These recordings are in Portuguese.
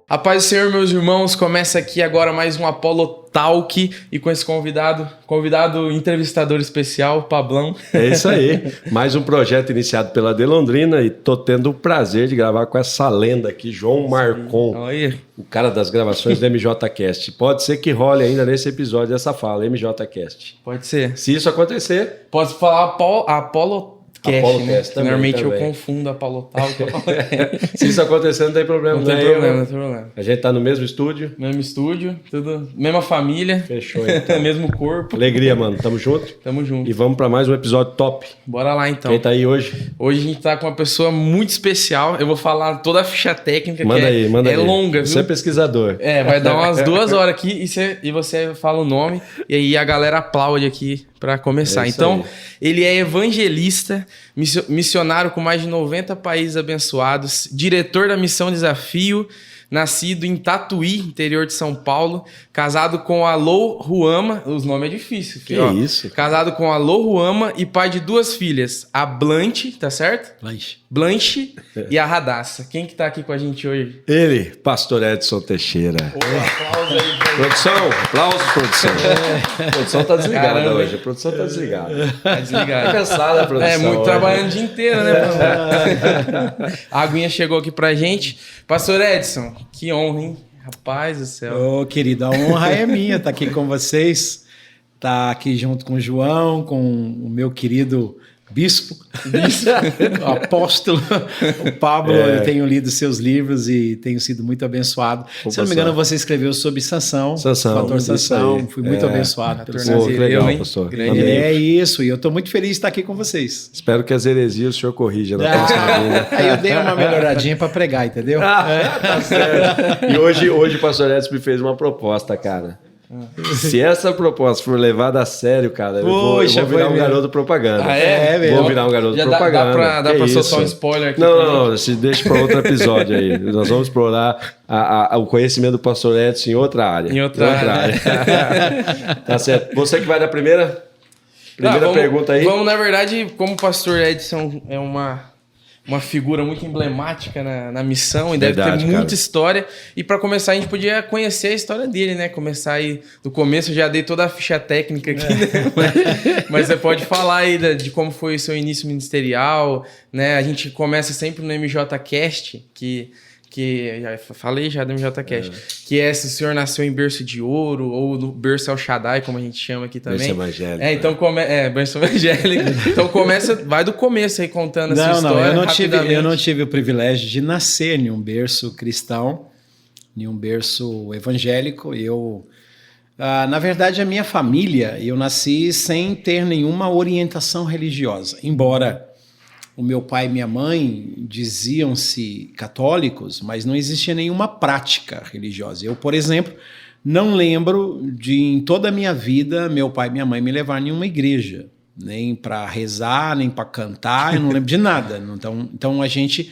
A paz do Senhor, meus irmãos, começa aqui agora mais um Apollo Talk e com esse convidado entrevistador especial, Pablão. É isso aí, mais um projeto iniciado pela Delondrina e tô tendo o prazer de gravar com essa lenda aqui, João Marcon, o cara das gravações do MJCast. Pode ser que role ainda nesse episódio essa fala, MJCast. Pode ser. Se isso acontecer... Posso falar Apollo Cast, né? Também, normalmente eu confundo Apollo Talk. Se isso acontecer, não tem problema. Não tem problema. A gente tá no mesmo estúdio. Mesmo estúdio, tudo, mesma família. Fechou, então. Mesmo corpo. Alegria, mano. Tamo junto? Tamo junto. E vamos pra mais um episódio top. Bora lá, então. Quem tá aí hoje? Hoje a gente tá com uma pessoa muito especial. Eu vou falar toda a ficha técnica, manda aí. É longa, viu? Você é pesquisador. Vai dar umas 2 horas aqui e você fala o nome e aí a galera aplaude aqui para começar. Então, ele é evangelista, missionário com mais de 90 países abençoados, diretor da Missão Desafio, nascido em Tatuí, interior de São Paulo, casado com a Lô Ruama, os nomes é difícil, filho. Que isso? Casado com a Lô Ruama e pai de 2 filhas, a Blanche, tá certo? Blanche e a Radassa. Quem que tá aqui com a gente hoje? Ele, Pastor Edson Teixeira. Aplausos aí pra ele. Produção, aplausos, produção. A produção tá desligada hoje. A produção tá desligada. Tá desligado. Tá cansada a produção. Muito trabalhando o dia inteiro, né? A aguinha chegou aqui pra gente. Pastor Edson, que honra, hein? Rapaz do céu. Ô, querido, a honra é minha estar aqui com vocês. Estar aqui junto com o João, com o meu querido bispo, o apóstolo, o Pablo. Eu tenho lido seus livros e tenho sido muito abençoado. Se eu não me engano, você escreveu sobre Sansão, fator Sansão. Fui muito abençoado pelo seu livro. Legal, pastor. É isso, e eu estou muito feliz de estar aqui com vocês. Espero que as heresias o senhor corrija na próxima vinda. Aí eu dei uma melhoradinha para pregar, entendeu? Tá certo. E hoje o pastor Edson me fez uma proposta, cara. Se essa proposta for levada a sério, cara, eu vou virar um garoto propaganda. Mesmo? Vou virar um garoto propaganda. Dá pra soltar um spoiler aqui? Não, deixa para outro episódio aí. Nós vamos explorar o conhecimento do pastor Edson em outra área. Em outra área. Tá certo. Você que vai dar primeira pergunta aí. Vamos, na verdade, como o pastor Edson é uma figura muito emblemática na missão e deve ter muita história. E para começar, a gente podia conhecer a história dele, né? Começar aí do começo, eu já dei toda a ficha técnica aqui, né? Mas você pode falar aí de como foi o seu início ministerial, né? A gente começa sempre no MJCast, que já falei do MJCast, que é se o senhor nasceu em berço de ouro ou no berço El Shaddai, como a gente chama aqui também. Berço evangélico. Então berço evangélico. Então vai do começo aí contando essa história. Eu não tive o privilégio de nascer em um berço cristão, em um berço evangélico. Na verdade, a minha família, eu nasci sem ter nenhuma orientação religiosa, embora o meu pai e minha mãe diziam-se católicos, mas não existia nenhuma prática religiosa. Eu, por exemplo, não lembro de, em toda a minha vida, meu pai e minha mãe me levar em nenhuma igreja, nem para rezar, nem para cantar, eu não lembro de nada. Então a gente...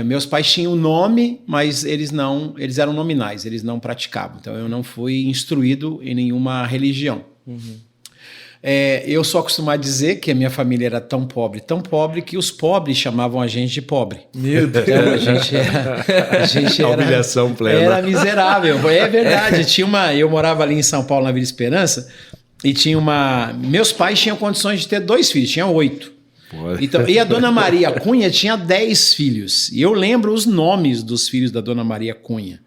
meus pais tinham nome, mas eles eram nominais, eles não praticavam. Então eu não fui instruído em nenhuma religião. Eu sou acostumado a dizer que a minha família era tão pobre que os pobres chamavam a gente de pobre. Meu Deus! Então, a gente era... humilhação plena. Era miserável. É verdade. Eu morava ali em São Paulo, na Vila Esperança, e meus pais tinham condições de ter 2 filhos, tinham 8. Então, e a Dona Maria Cunha tinha 10 filhos. E eu lembro os nomes dos filhos da Dona Maria Cunha.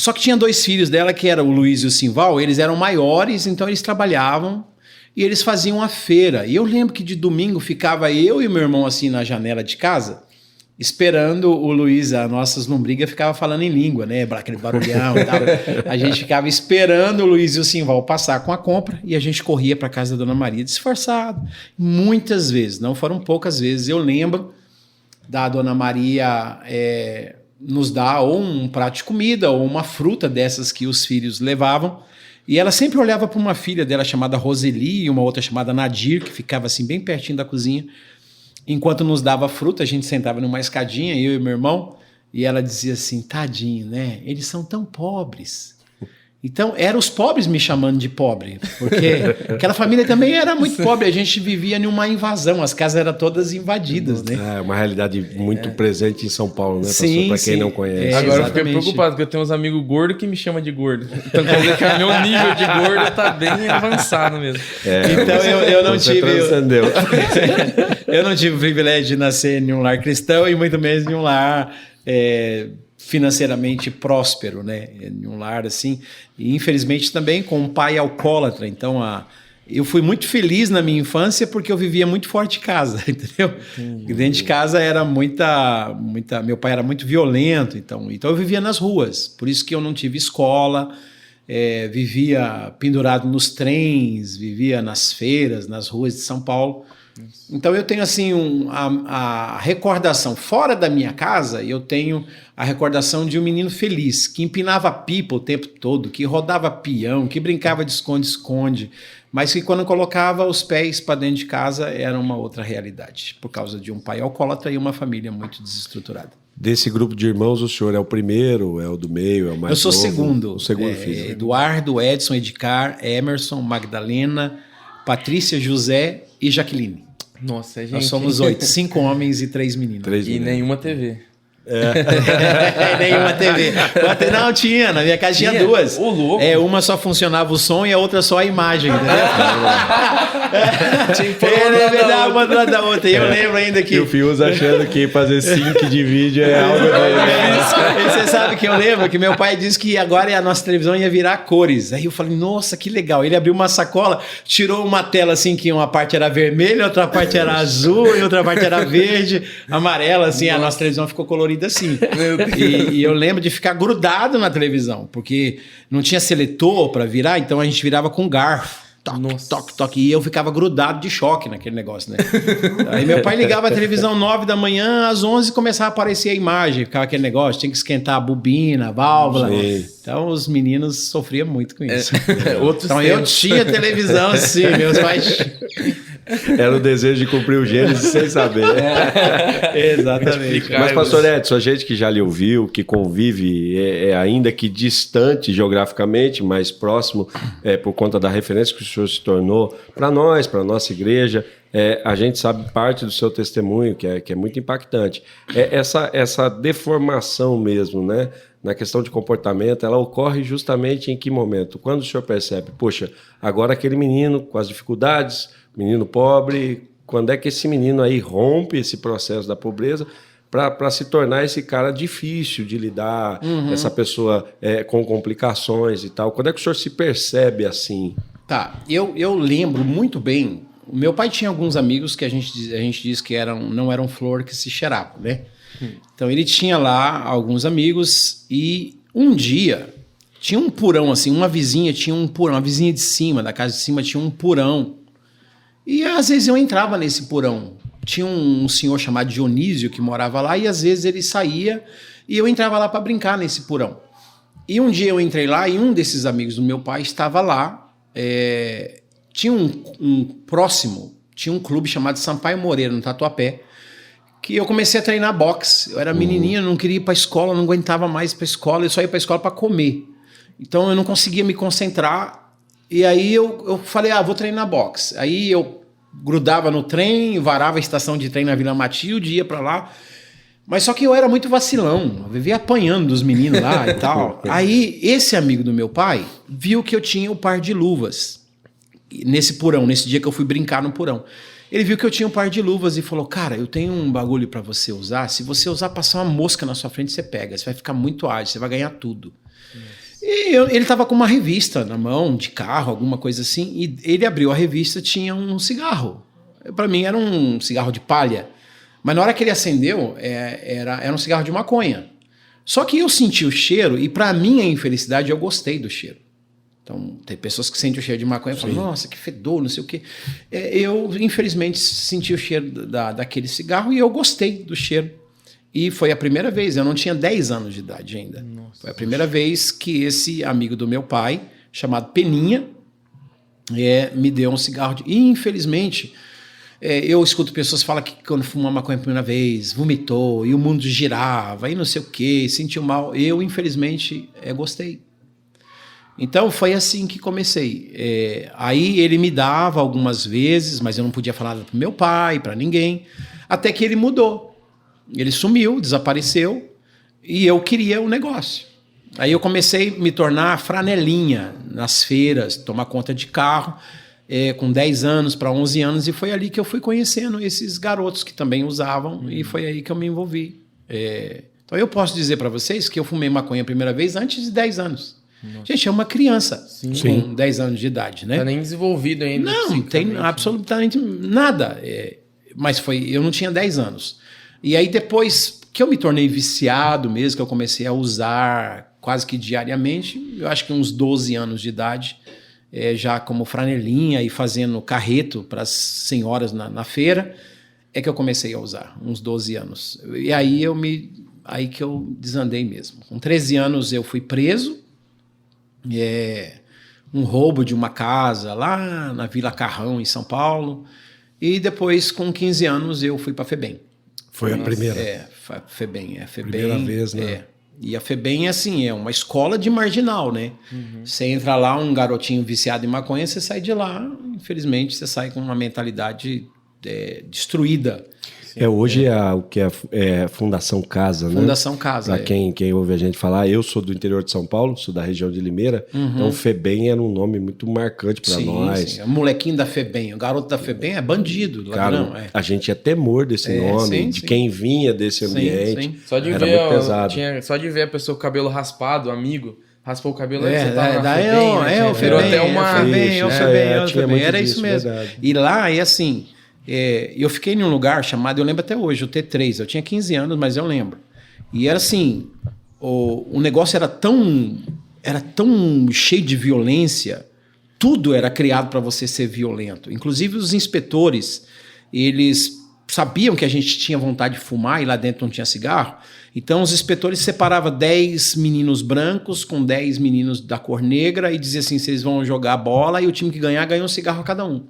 Só que tinha 2 filhos dela, que era o Luiz e o Simval, eles eram maiores, então eles trabalhavam e eles faziam a feira. E eu lembro que de domingo ficava eu e meu irmão assim na janela de casa, esperando o Luiz, a nossas lombrigas ficava falando em língua, né? Aquele barulhão e tal. A gente ficava esperando o Luiz e o Simval passar com a compra e a gente corria para casa da Dona Maria disfarçado. Muitas vezes, não foram poucas vezes. Eu lembro da Dona Maria... nos dá ou um prato de comida ou uma fruta dessas que os filhos levavam, e ela sempre olhava para uma filha dela chamada Roseli e uma outra chamada Nadir, que ficava assim bem pertinho da cozinha. Enquanto nos dava fruta, a gente sentava numa escadinha, eu e meu irmão, e ela dizia assim: tadinho, né? Eles são tão pobres. Então, eram os pobres me chamando de pobre, porque aquela família também era muito pobre, a gente vivia em uma invasão, as casas eram todas invadidas, né? É uma realidade muito presente em São Paulo, né, sim, para quem não conhece. Agora eu fiquei preocupado, porque eu tenho uns amigos gordos que me chamam de gordo. Então, quer dizer que o meu nível de gordo tá bem avançado mesmo. Então, eu não tive... Transcendeu. Eu não tive o privilégio de nascer em um lar cristão e muito menos em um lar... financeiramente próspero, né? Em um lar assim, e infelizmente também com um pai alcoólatra. Então, eu fui muito feliz na minha infância porque eu vivia muito fora de casa, entendeu? E dentro de casa era muita... Meu pai era muito violento, então eu vivia nas ruas. Por isso que eu não tive escola, vivia pendurado nos trens, vivia nas feiras, nas ruas de São Paulo. Então eu tenho assim a recordação fora da minha casa, eu tenho a recordação de um menino feliz que empinava pipa o tempo todo, que rodava peão, que brincava de esconde-esconde, mas que quando colocava os pés para dentro de casa era uma outra realidade, por causa de um pai alcoólatra e uma família muito desestruturada. Desse grupo de irmãos, o senhor é o primeiro, é o do meio, é o mais novo? Eu sou segundo. O segundo filho. Eduardo, Edson, Edgar, Emerson, Magdalena, Patrícia, José e Jaqueline. Nossa, gente. Nós somos 8, 5 homens e 3 meninas. E nenhuma TV. Nenhuma TV. Não, tinha. Na minha casa tinha 2. Ô, louco. Uma só funcionava o som e a outra só a imagem, entendeu? Tinha uma do lado da outra. E eu lembro ainda que... E o Fius achando que fazer sync de vídeo é algo... E você sabe que eu lembro que meu pai disse que agora a nossa televisão ia virar cores. Aí eu falei, nossa, que legal. Ele abriu uma sacola, tirou uma tela assim que uma parte era vermelha, outra parte era azul e outra parte era verde, amarela, assim. A nossa televisão ficou colorida assim. E eu lembro de ficar grudado na televisão, porque não tinha seletor para virar, então a gente virava com garfo. Toque, toque. E eu ficava grudado de choque naquele negócio, né? Aí meu pai ligava a televisão 9 da manhã, às 11 começava a aparecer a imagem, ficava aquele negócio, tinha que esquentar a bobina, a válvula. Sim. Então os meninos sofriam muito com isso. Então eu tinha televisão assim, meus pais... Era o desejo de cumprir o Gênesis sem saber. Exatamente. Mas, pastor Edson, a gente que já lhe ouviu, que convive, ainda que distante geograficamente, mas próximo, por conta da referência que o senhor se tornou, para nós, para a nossa igreja, a gente sabe parte do seu testemunho, que é muito impactante. Essa deformação mesmo, né? Na questão de comportamento, ela ocorre justamente em que momento? Quando o senhor percebe, poxa, agora aquele menino com as dificuldades, menino pobre, quando é que esse menino aí rompe esse processo da pobreza para se tornar esse cara difícil de lidar, essa pessoa com complicações e tal? Quando é que o senhor se percebe assim? Tá, eu lembro muito bem, o meu pai tinha alguns amigos que a gente diz que não eram flor que se cheiravam, né? Então ele tinha lá alguns amigos e um dia tinha um porão assim, uma vizinha tinha um porão, a vizinha de cima, da casa de cima tinha um porão. E às vezes eu entrava nesse porão. Tinha um senhor chamado Dionísio que morava lá e às vezes ele saía e eu entrava lá para brincar nesse porão. E um dia eu entrei lá e um desses amigos do meu pai estava lá. Tinha um próximo, tinha um clube chamado Sampaio Moreira, no Tatuapé, que eu comecei a treinar boxe. Eu era menininho, não queria ir para a escola, não aguentava mais ir para a escola, eu só ia para a escola para comer. Então eu não conseguia me concentrar. E aí eu falei, vou treinar boxe. Aí eu grudava no trem, varava a estação de trem na Vila Matilde, ia para lá. Mas só que eu era muito vacilão, eu vivia apanhando dos meninos lá e tal. Aí esse amigo do meu pai viu que eu tinha um par de luvas nesse porão, nesse dia que eu fui brincar no porão. Ele viu que eu tinha um par de luvas e falou, cara, eu tenho um bagulho para você usar, se você usar, passar uma mosca na sua frente, você pega, você vai ficar muito ágil, você vai ganhar tudo. E ele estava com uma revista na mão, de carro, alguma coisa assim, e ele abriu a revista, tinha um cigarro. Para mim era um cigarro de palha, mas na hora que ele acendeu, era um cigarro de maconha. Só que eu senti o cheiro e para minha infelicidade eu gostei do cheiro. Então, tem pessoas que sentem o cheiro de maconha e falam, nossa, que fedor, não sei o quê. Eu, infelizmente, senti o cheiro daquele cigarro e eu gostei do cheiro. E foi a primeira vez, eu não tinha 10 anos de idade ainda. Nossa, foi a primeira vez que esse amigo do meu pai, chamado Peninha, me deu um cigarro. E, infelizmente, eu escuto pessoas falar que quando fumou maconha a primeira vez, vomitou, e o mundo girava, e não sei o quê, sentiu mal. Eu, infelizmente, gostei. Então foi assim que comecei. Aí ele me dava algumas vezes, mas eu não podia falar para meu pai, para ninguém, até que ele mudou. Ele sumiu, desapareceu, e eu queria o negócio. Aí eu comecei a me tornar franelinha nas feiras, tomar conta de carro, com 10 anos para 11 anos, e foi ali que eu fui conhecendo esses garotos que também usavam, e foi aí que eu me envolvi. Então eu posso dizer para vocês que eu fumei maconha a primeira vez antes de 10 anos. Nossa. Gente, é uma criança com 10 anos de idade, né? Não tá nem desenvolvido ainda. Não, tem absolutamente nada. Mas eu não tinha 10 anos. E aí depois que eu me tornei viciado mesmo, que eu comecei a usar quase que diariamente, eu acho que uns 12 anos de idade, já como franelinha e fazendo carreto para as senhoras na feira, é que eu comecei a usar, uns 12 anos. E aí que eu desandei mesmo. Com 13 anos eu fui preso, um roubo de uma casa lá na Vila Carrão, em São Paulo, e depois com 15 anos eu fui para a FEBEM. Foi a primeira? FEBEM. Primeira vez, né? E a FEBEM, assim, é uma escola de marginal, né? Você entra lá, um garotinho viciado em maconha, você sai de lá, infelizmente, você sai com uma mentalidade destruída. Hoje o que é Fundação Casa, né? Fundação Casa. Para quem ouve a gente falar, eu sou do interior de São Paulo, sou da região de Limeira, então o FEBEM era um nome muito marcante para nós. Sim. O molequinho da FEBEM, o garoto da FEBEM é bandido. Ladrão, a gente tinha temor desse nome, quem vinha desse ambiente. Sim. Só de era ver, muito pesado. Só de ver a pessoa com o cabelo raspado, amigo, raspou o cabelo, você tava na FEBEM, o FEBEM, era isso mesmo. Verdade. E lá, assim... eu fiquei num lugar chamado, eu lembro até hoje, o T3. Eu tinha 15 anos, mas eu lembro. E era assim, o negócio era tão cheio de violência, tudo era criado para você ser violento. Inclusive os inspetores, eles sabiam que a gente tinha vontade de fumar e lá dentro não tinha cigarro. Então os inspetores separavam 10 meninos brancos com 10 meninos da cor negra e diziam assim, vocês vão jogar bola e o time que ganhar ganha um cigarro a cada um.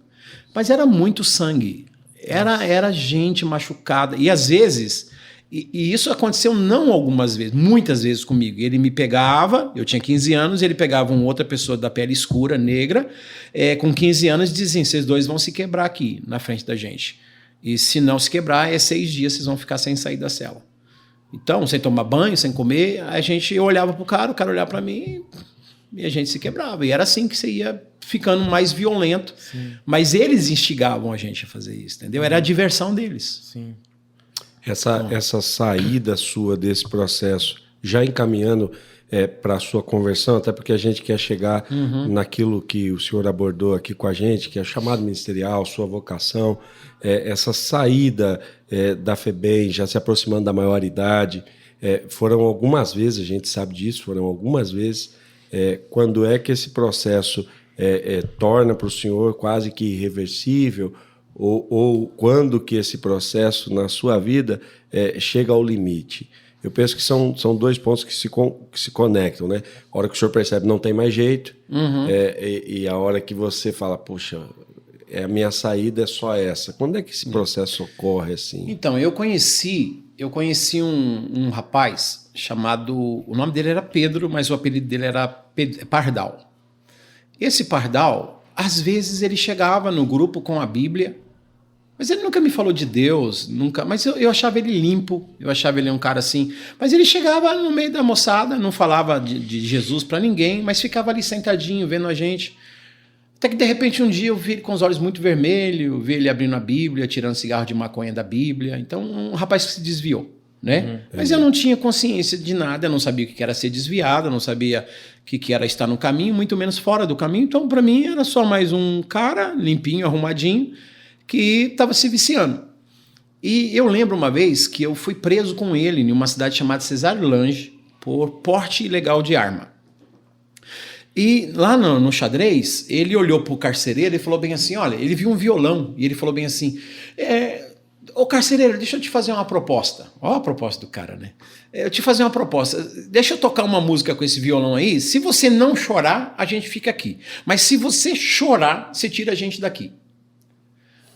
Mas era muito sangue, era gente machucada. E às vezes, e isso aconteceu não algumas vezes, muitas vezes comigo. Ele me pegava, eu tinha 15 anos, ele pegava uma outra pessoa da pele escura, negra, com 15 anos e dizia, vocês dois vão se quebrar aqui na frente da gente. E se não se quebrar, 6 dias vocês vão ficar sem sair da cela. Então, sem tomar banho, sem comer, eu olhava pro cara, o cara olhava para mim e a gente se quebrava. E era assim que você ia ficando mais violento. Sim. Mas eles instigavam a gente a fazer isso, entendeu? Era a diversão deles. Sim. Essa saída sua desse processo, já encaminhando para a sua conversão, até porque a gente quer chegar naquilo que o senhor abordou aqui com a gente, que é chamado ministerial, sua vocação, essa saída da FEBEM, já se aproximando da maioridade, foram algumas vezes, a gente sabe disso, foram algumas vezes, quando é que esse processo torna para o senhor quase que irreversível, ou quando que esse processo na sua vida chega ao limite? Eu penso que são 2 pontos que se conectam, né? A hora que o senhor percebe não tem mais jeito, e a hora que você fala, puxa, a minha saída é só essa. Quando é que esse processo ocorre assim? Então, eu conheci um rapaz chamado... O nome dele era Pedro, mas o apelido dele era Pardal. Esse Pardal, às vezes ele chegava no grupo com a Bíblia, mas ele nunca me falou de Deus, nunca. Mas eu achava ele limpo, eu achava ele um cara assim. Mas ele chegava no meio da moçada, não falava de Jesus para ninguém, mas ficava ali sentadinho, vendo a gente. Até que de repente um dia eu vi ele com os olhos muito vermelhos, vi ele abrindo a Bíblia, tirando cigarro de maconha da Bíblia. Então, um rapaz que se desviou, né? Mas eu não tinha consciência de nada, eu não sabia o que era ser desviado, eu não sabia o que era estar no caminho, muito menos fora do caminho. Então, para mim, era só mais um cara limpinho, arrumadinho, que estava se viciando. E eu lembro uma vez que eu fui preso com ele em uma cidade chamada Cesario-Lange por porte ilegal de arma. E lá no xadrez, ele olhou para o carcereiro e falou bem assim, olha, ele viu um violão e ele falou bem assim, ô carcereiro, deixa eu te fazer uma proposta. Olha a proposta do cara, né? Eu te fazer uma proposta. Deixa eu tocar uma música com esse violão aí. Se você não chorar, a gente fica aqui. Mas se você chorar, você tira a gente daqui.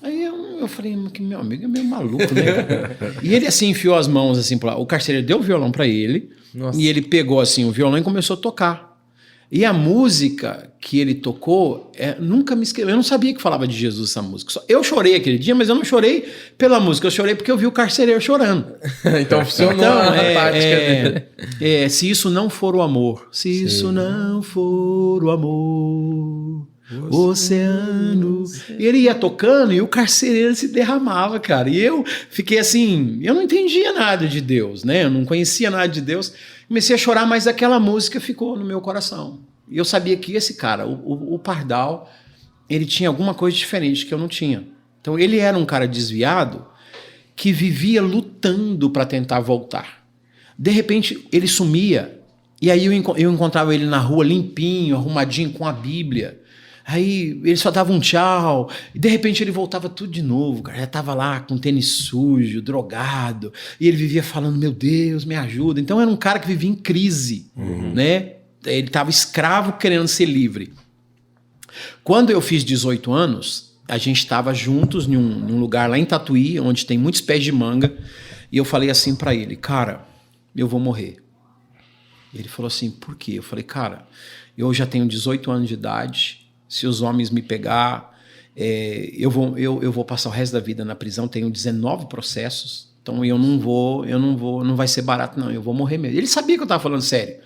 Aí eu falei, que meu amigo é meio maluco, né? E ele assim enfiou as mãos assim, o carcereiro deu o violão para ele. Nossa. E ele pegou assim o violão e começou a tocar. E a música que ele tocou, nunca me esqueci. Eu não sabia que falava de Jesus essa música. Eu chorei aquele dia, mas eu não chorei pela música. Eu chorei porque eu vi o carcereiro chorando. Então funcionou a tática dele. Se isso não for o amor. Se isso não for o amor, o oceano. E ele ia tocando e o carcereiro se derramava, cara. E eu fiquei assim, eu não entendia nada de Deus, né? Eu não conhecia nada de Deus. Comecei a chorar, mas aquela música ficou no meu coração. E eu sabia que esse cara, o Pardal, ele tinha alguma coisa diferente que eu não tinha. Então ele era um cara desviado que vivia lutando para tentar voltar. De repente ele sumia, e aí eu encontrava ele na rua limpinho, arrumadinho com a Bíblia. Aí ele só dava um tchau, e de repente ele voltava tudo de novo, cara. Já estava lá com tênis sujo, drogado, e ele vivia falando, meu Deus, me ajuda. Então era um cara que vivia em crise, né? Ele estava escravo querendo ser livre. Quando eu fiz 18 anos, a gente estava juntos em um lugar lá em Tatuí, onde tem muitos pés de manga, e eu falei assim para ele, cara, eu vou morrer. Ele falou assim, por quê? Eu falei, cara, eu já tenho 18 anos de idade, se os homens me pegar, eu vou passar o resto da vida na prisão, tenho 19 processos, então não vai ser barato não, eu vou morrer mesmo. Ele sabia que eu estava falando sério,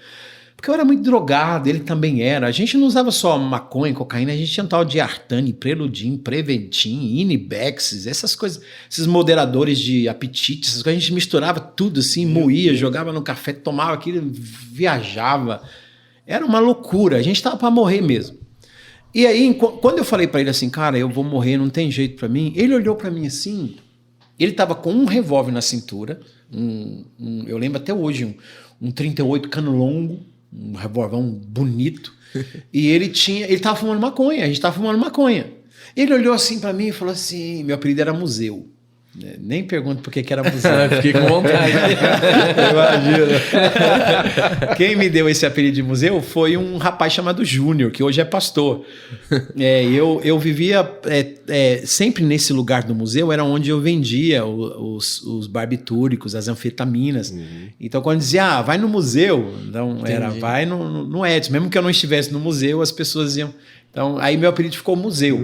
porque eu era muito drogado, ele também era. A gente não usava só maconha, cocaína, a gente tinha tal de Artane, Preludim, Preventim, Inibex, essas coisas, esses moderadores de apetite, essas coisas, a gente misturava tudo assim, moía, jogava no café, tomava aquilo, viajava. Era uma loucura, a gente estava para morrer mesmo. E aí, quando eu falei para ele assim, cara, eu vou morrer, não tem jeito para mim, ele olhou para mim assim, ele estava com um revólver na cintura, eu lembro até hoje, um 38 cano longo, um revolvão bonito, e ele estava fumando maconha, a gente estava fumando maconha. Ele olhou assim para mim e falou assim, meu apelido era Museu. Nem pergunto por que era museu. Fiquei com vontade. Imagina. Quem me deu esse apelido de museu foi um rapaz chamado Júnior, que hoje é pastor. Eu vivia sempre nesse lugar do museu, era onde eu vendia os barbitúricos, as anfetaminas. Então, quando dizia, vai no museu, então vai no Edson. Mesmo que eu não estivesse no museu, as pessoas iam... Então, aí meu apelido ficou Museu.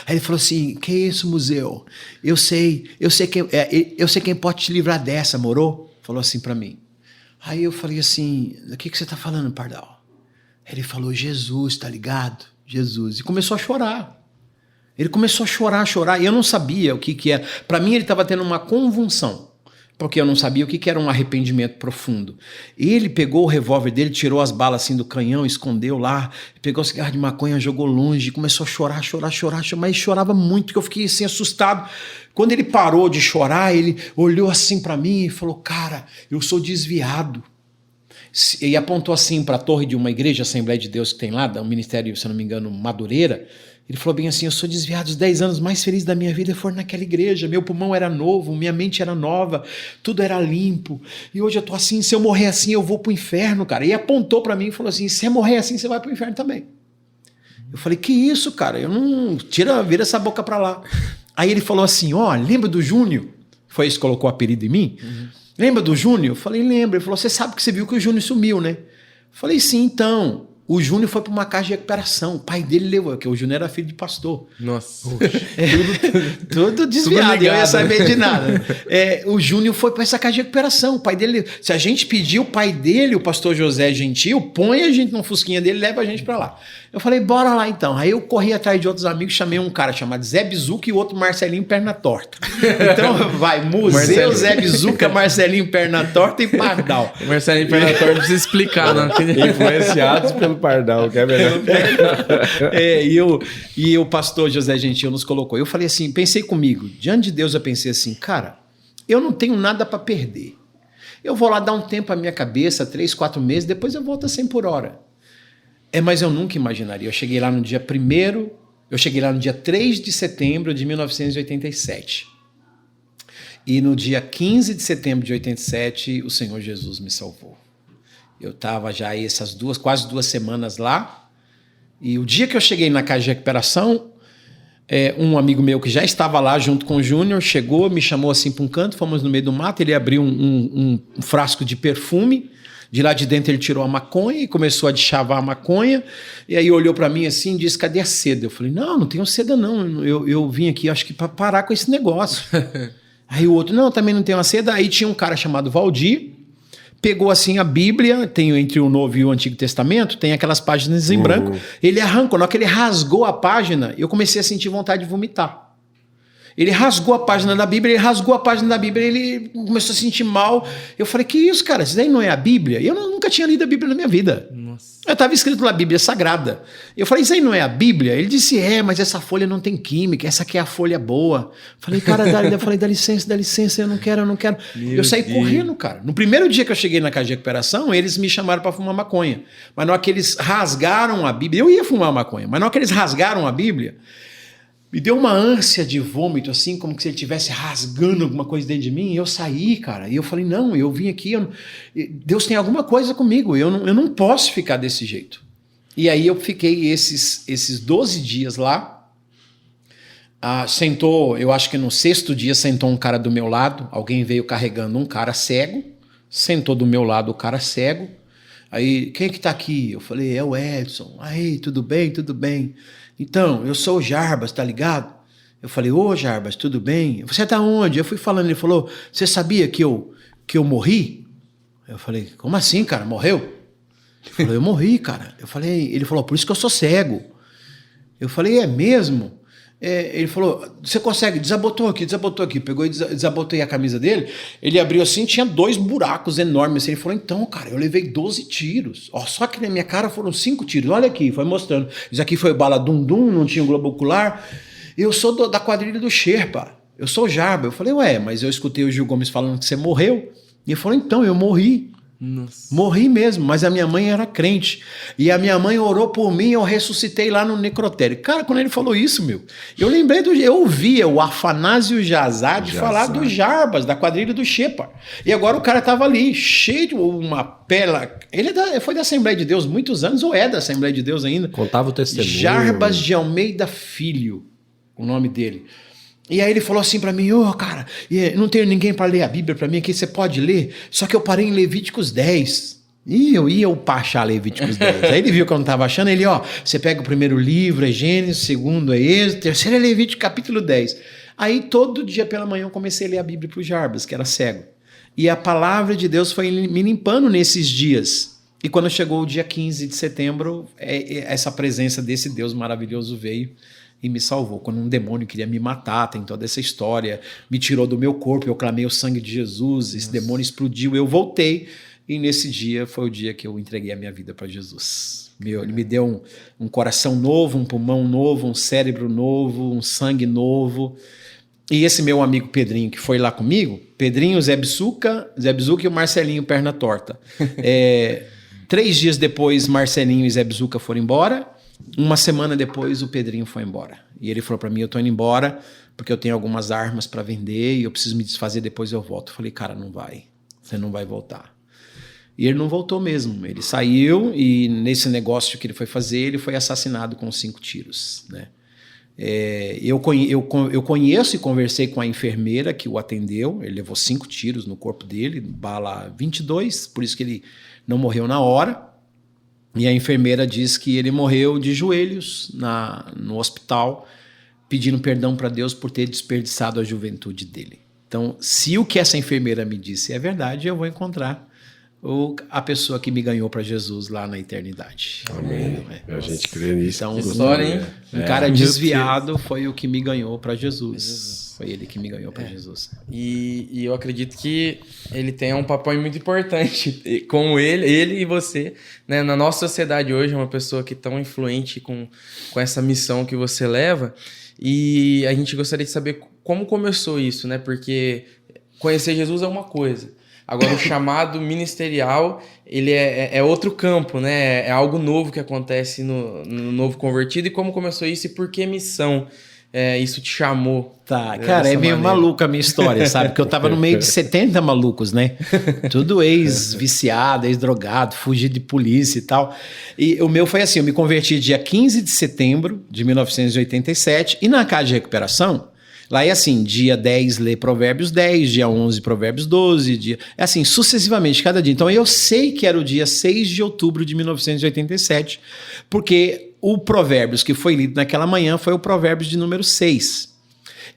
Aí ele falou assim, que isso, Museu? Eu sei quem pode te livrar dessa, moro? Falou assim pra mim. Aí eu falei assim, o que você tá falando, Pardal? Ele falou, Jesus, tá ligado? Jesus. E começou a chorar. Ele começou a chorar, e eu não sabia o que era. Pra mim, ele estava tendo uma convulsão, porque eu não sabia o que era um arrependimento profundo. Ele pegou o revólver dele, tirou as balas assim do canhão, escondeu lá, pegou o cigarro de maconha, jogou longe, começou a chorar, mas chorava muito, que eu fiquei assim assustado. Quando ele parou de chorar, ele olhou assim para mim e falou, cara, eu sou desviado. E apontou assim para a torre de uma igreja, Assembleia de Deus que tem lá, um ministério, se não me engano, Madureira. Ele falou bem assim, eu sou desviado, os 10 anos mais felizes da minha vida foram naquela igreja, meu pulmão era novo, minha mente era nova, tudo era limpo, e hoje eu tô assim, se eu morrer assim eu vou pro inferno, cara. E apontou para mim e falou assim, se você morrer assim você vai pro inferno também. Eu falei, que isso, cara, eu não... vira essa boca pra lá. Aí ele falou assim, lembra do Júnior? Foi esse que colocou o apelido em mim? Lembra do Júnior? Eu falei, lembro. Ele falou, você sabe que você viu que o Júnior sumiu, né? Eu falei, sim, então... O Júnior foi para uma casa de recuperação. O pai dele levou, porque o Júnior era filho de pastor. Nossa. Tudo desviado, eu não ia saber de nada. O Júnior foi para essa casa de recuperação. O pai dele, se a gente pedir o pai dele, o pastor José Gentil, põe a gente num fusquinha dele e leva a gente para lá. Eu falei, bora lá então. Aí eu corri atrás de outros amigos, chamei um cara chamado Zé Bizuca e outro Marcelinho Perna Torta. Então vai, Museu, Zé Bizuca, Marcelinho Perna Torta e Pardal. Marcelinho Perna Torta precisa explicar, né? Influenciados pelo Pardal, que é melhor. E o pastor José Gentil nos colocou. Eu falei assim, pensei comigo, diante de Deus eu pensei assim, cara, eu não tenho nada para perder. Eu vou lá dar um tempo à minha cabeça, 3, 4 meses, depois eu volto a 100 por hora. Mas eu nunca imaginaria. Eu cheguei lá no dia 3 de setembro de 1987. E no dia 15 de setembro de 87, o Senhor Jesus me salvou. Eu estava já aí quase 2 semanas lá, e o dia que eu cheguei na casa de recuperação, um amigo meu que já estava lá junto com o Júnior, chegou, me chamou assim para um canto, fomos no meio do mato, ele abriu um frasco de perfume De lá de dentro ele tirou a maconha e começou a deschavar a maconha. E aí olhou para mim assim e disse, cadê a seda? Eu falei, não tenho seda não. Eu vim aqui, acho que para parar com esse negócio. Aí o outro, não, também não tenho uma seda. Aí tinha um cara chamado Valdir, pegou assim a Bíblia, tem entre o Novo e o Antigo Testamento, tem aquelas páginas em branco. Ele arrancou, na hora que ele rasgou a página, eu comecei a sentir vontade de vomitar. Ele rasgou a página da Bíblia, ele começou a sentir mal. Eu falei, que isso, cara? Isso daí não é a Bíblia? Eu nunca tinha lido a Bíblia na minha vida. Nossa. Estava escrito lá, Bíblia Sagrada. Eu falei, isso aí não é a Bíblia? Ele disse, mas essa folha não tem química, essa aqui é a folha boa. Falei, cara, dá licença, eu não quero. Eu saí correndo, cara. No primeiro dia que eu cheguei na casa de recuperação, eles me chamaram para fumar maconha. Mas na hora que eles rasgaram a Bíblia, eu ia fumar maconha, mas na hora que eles rasgaram a Bíblia, me deu uma ânsia de vômito, assim, como se ele estivesse rasgando alguma coisa dentro de mim. E eu saí, cara. E eu falei, não, eu vim aqui, Deus tem alguma coisa comigo. Eu não posso ficar desse jeito. E aí eu fiquei esses 12 dias lá. Sentou, eu acho que no 6º dia, sentou um cara do meu lado. Alguém veio carregando um cara cego. Sentou do meu lado o cara cego. Aí, quem é que tá aqui? Eu falei, é o Edson. Aí, tudo bem? Então, eu sou o Jarbas, tá ligado? Eu falei, ô Jarbas, tudo bem? Você tá onde? Eu fui falando, ele falou, você sabia que eu morri? Eu falei, como assim, cara? Morreu? Ele falou, eu morri, cara. Ele falou, por isso que eu sou cego. Eu falei, é mesmo? Ele falou, você consegue? Desabotou aqui. Pegou e desabotei a camisa dele. Ele abriu assim, tinha 2 buracos enormes. Assim. Ele falou, então, cara, eu levei 12 tiros. Só que na minha cara foram 5 tiros. Olha aqui, foi mostrando. Isso aqui foi bala dum-dum, não tinha globo ocular. Eu sou da quadrilha do Sherpa. Eu sou o Jarba. Eu falei, mas eu escutei o Gil Gomes falando que você morreu. E ele falou, então, eu morri. Nossa. Morri mesmo, mas a minha mãe era crente. E a minha mãe orou por mim, eu ressuscitei lá no necrotério. Cara, quando ele falou isso, eu lembrei eu ouvia o Afanásio Jazade falar do Jarbas, da quadrilha do Shepa. E agora o cara tava ali, cheio de uma pela. Ele foi da Assembleia de Deus muitos anos, ou é da Assembleia de Deus ainda. Contava o testemunho. Jarbas de Almeida Filho, o nome dele. E aí ele falou assim pra mim, cara, não tenho ninguém para ler a Bíblia pra mim aqui, você pode ler? Só que eu parei em Levíticos 10. E eu ia achar Levíticos 10. Aí ele viu que eu não estava achando, você pega o primeiro livro, é Gênesis, o segundo é Êxodo, o terceiro é Levítico, capítulo 10. Aí todo dia pela manhã eu comecei a ler a Bíblia pro Jarbas, que era cego. E a palavra de Deus foi me limpando nesses dias. E quando chegou o dia 15 de setembro, essa presença desse Deus maravilhoso veio e me salvou. Quando um demônio queria me matar, tem toda essa história, me tirou do meu corpo, eu clamei o sangue de Jesus, esse demônio explodiu, eu voltei, e nesse dia foi o dia que eu entreguei a minha vida para Jesus. Ele me deu um coração novo, um pulmão novo, um cérebro novo, um sangue novo. E esse meu amigo Pedrinho, que foi lá comigo, Pedrinho, Zé Bisuca e o Marcelinho Perna Torta. 3 dias depois, Marcelinho e Zé Bisuca foram embora. Uma semana depois, o Pedrinho foi embora. E ele falou pra mim, eu tô indo embora porque eu tenho algumas armas pra vender e eu preciso me desfazer, depois eu volto. Eu falei, cara, não vai. Você não vai voltar. E ele não voltou mesmo. Ele saiu e nesse negócio que ele foi fazer, ele foi assassinado com 5 tiros, né? Eu conheço e conversei com a enfermeira que o atendeu. Ele levou 5 tiros no corpo dele, bala 22, por isso que ele não morreu na hora. E a enfermeira diz que ele morreu de joelhos no hospital, pedindo perdão para Deus por ter desperdiçado a juventude dele. Então, se o que essa enfermeira me disse é verdade, eu vou encontrar a pessoa que me ganhou para Jesus lá na eternidade. Amém. A gente crê nisso. Então, história, hein? Um cara desviado foi o que me ganhou para Jesus. Foi ele que me ganhou para Jesus. E eu acredito que ele tem um papel muito importante, como ele e você, né? Na nossa sociedade hoje, é uma pessoa que é tão influente com essa missão que você leva. E a gente gostaria de saber como começou isso, né? Porque conhecer Jesus é uma coisa. Agora, o chamado ministerial, ele é outro campo, né? É algo novo que acontece no novo convertido. E como começou isso e por que missão isso te chamou? Tá, cara, é meio maluca a minha história, sabe? Porque eu tava no meio de 70 malucos, né? Tudo ex-viciado, ex-drogado, fugido de polícia e tal. E o meu foi assim, eu me converti dia 15 de setembro de 1987 e na casa de recuperação Lá é assim, dia 10 lê Provérbios 10, dia 11 Provérbios 12, é assim, sucessivamente, cada dia. Então eu sei que era o dia 6 de outubro de 1987, porque o Provérbios que foi lido naquela manhã foi o Provérbios de número 6.